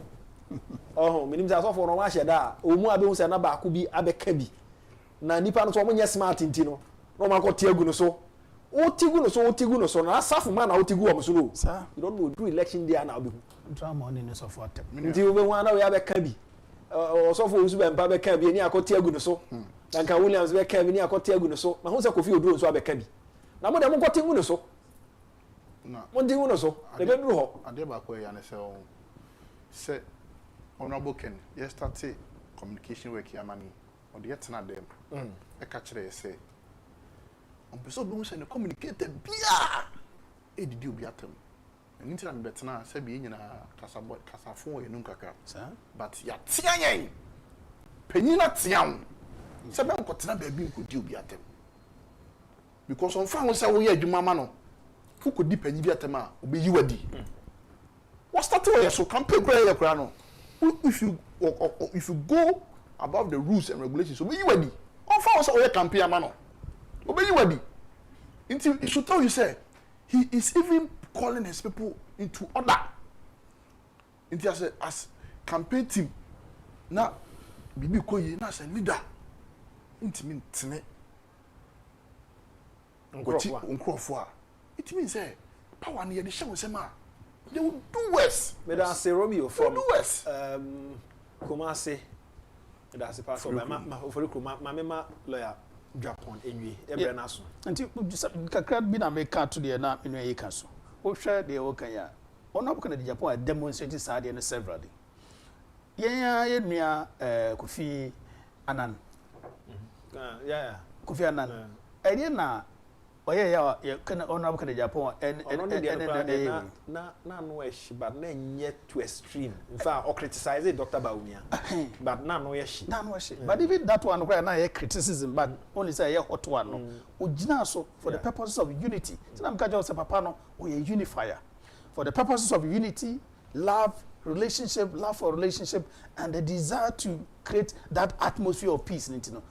oh minim say sofo no wa hye da wo mu abehu se na ba ko bi abeka bi na nipa no so mo nye smart nti no wakoti agu no so Otigu no so na safu man na otigu am so no. Sir, you don't know do election there now be. Drama on in so for them. Nti we wan na we abeka bi. So for usu be mpa beka bi ni akoti agu no so. Na kan Williams beka bi ni akoti agu no so. Na hu se Kofi Oduo so abeka bi. Na mo de mo koti gu no so. Na. Mo ndi gu no so. De be duru ho. Ade ba ko ya na se honorable Ken, yes start communication work ya mani. O de yetna dem. E ka kire say on person don't say communicate bia e didi obi atem eni tira me betena say bi nyina kasafo enum kakra but ya tianyen penyina tian say be nkotena ba bi nkodi obi atem because on fa won say wo ye adwuma ma no who could dip penyi bi atem a obi yiwadi what start to so campaign kra no if you go above the rules and regulations obi yiwadi on fa won say wo ye campaign ma no Obeyuwadi. It should tell you, say, he is even calling his people into order. As campaign team. Now, Bibi Koye, now as a leader. It means, it means, power near the show, they will do worse. Madam Romeo from do worse. Kumasi. That's a pastor. My lawyer. Japan anyway every naso nti kakra bi na make to the na enu yi ka so wo hwɛ de wo kan ya ono abụkọ na the Japan demonstrate side na severally ye nua Kofi Annan yeah Kofi Annan eri na oye ya kana ono abụkọ na Japan na no eshi but na nye to extreme in fact or criticize Dr. Bawumia but na no eshi but even that one where na criticism but only say hot one no ogina so for the purposes of unity so na mka say papa no we a unifier for the purposes of unity love for relationship and the desire to create that atmosphere of peace you know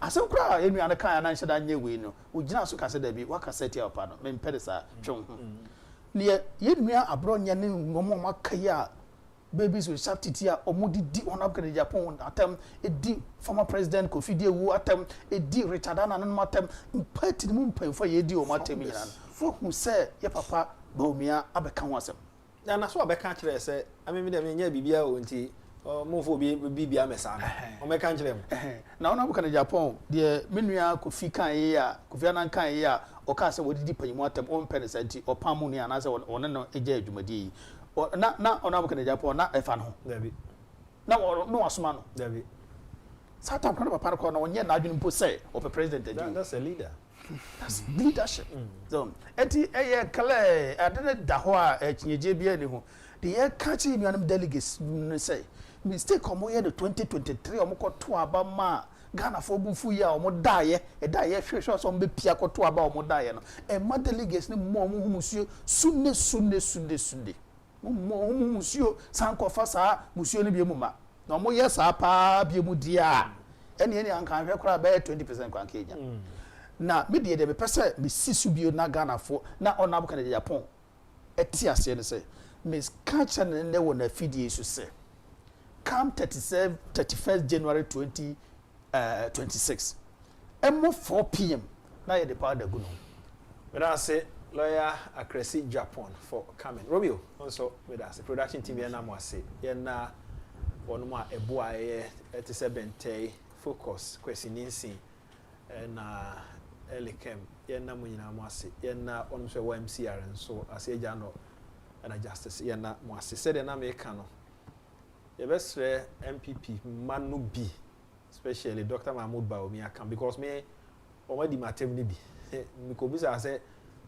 asem kra enu an kan na nhyeda nye we no ogina so ka se da bi waka set ya pa no me mpedesa twon ne ye nua abro nya ne ngomo makaya babies with sharp titia omudi on up the Japan atem edi former president Kofi Dewu atem edi Richard Anan matem impati mu mpemfo ye di o matem nyina fo hu se ye papa Bawumia abeka ho asem na so abeka kire se amemi dem nya bibia o nti mofo bibia mesa o meka kire na ona buka na Japan de menua Kofi kan ye a Kofi Anan kan ye a o ka se wodi panyimu atem o mpene santi o pamu ni anase one no eja adwumadi na ona buka na Japan na efa no David na no asoma no David South Africa papa ko na onye na adwunu mpo say o president that's a leader that's leadership so enti eye kale adene da ho a chinyeje bia ni ho the year catch nuanum delegates say mistake omo ye the 2023 omo ko to aba ma Ghana for bufu ya omo daye e daye hwehwe so mbe pia ko to aba omo daye no e ma delegates ni mo humusuo sunde mo humusuo sanko fa sa musuo ni bia mu ma na omo ye sa pa bia mu dia ene anka hwe kora ba 20% kwa Kenya na me de be pese me sisu bio na Ghana for na ona buka na Japan eti ase ne say miss catch and ne wona fidie su say come 31st January 2026 emo 4 p.m. na ye de power da guno but I say lawyer Akresi Japan for coming Romeo also with us production team here na mo ase ye na wono ma eboa ye 37 focus question ninsin na Elikem ye na mo nyina mo ase ye na onu so MCR so ase eja no na justice ye na mo ase said na me ka no ye besre MPP manu bi especially Dr. Mahmoud Bawumia can because me already matem ni bi me ko bisa say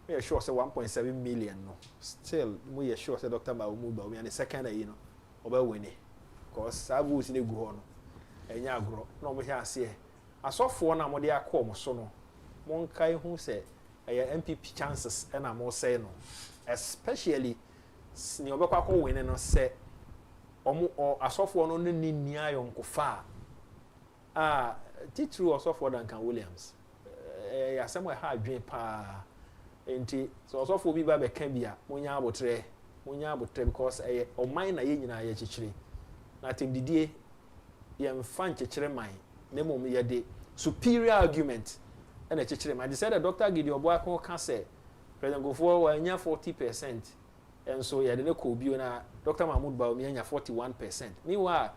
me sure say 1.7 million no still we sure say Dr. Mahmoud Bawumia the second you know oba wini because sabu si ne gu ho no enya agro na mo hia ase asofo na mo de akọ mo so no mon kai hu say MPP chances na mo say no especially ni obekwa ko win no say omo asofo no ni nia yonkofa titru asofo Duncan Williams ya semwe ha adwen pa enti so asofo bi ba be kan bia monya abotre because oman na ye nyina ye chichire na temdidie ye mfa nchichire man na mom ye de superior argument and a chichire man they said that Dr. Gideon Boako can say President Gofo wa nya 40% and so ye de ne ko bio na Dr. Mahmoud Bawumia nya 41%. Meanwhile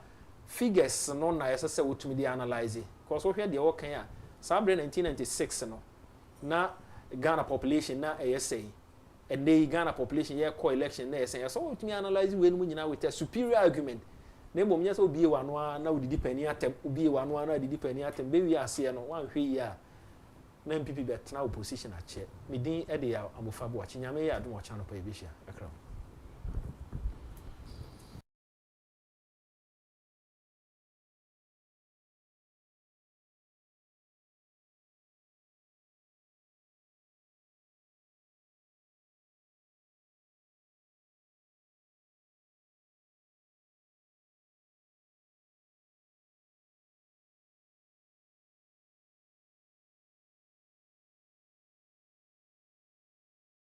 figures no na yesese wotumi dey analyze because we hear the work kan ya sabre 1996 no na Ghana population na say and the Ghana population ye co election na say so wotumi analyze we no nyina with a superior argument na mom nya so obie wano na odidi pani atem obie wano na odidi pani atem be wi ase no wan hwe ya na MPP bet na opposition a che medin e de ya amofabo a chinyame ya adom o channel pa ebihia akram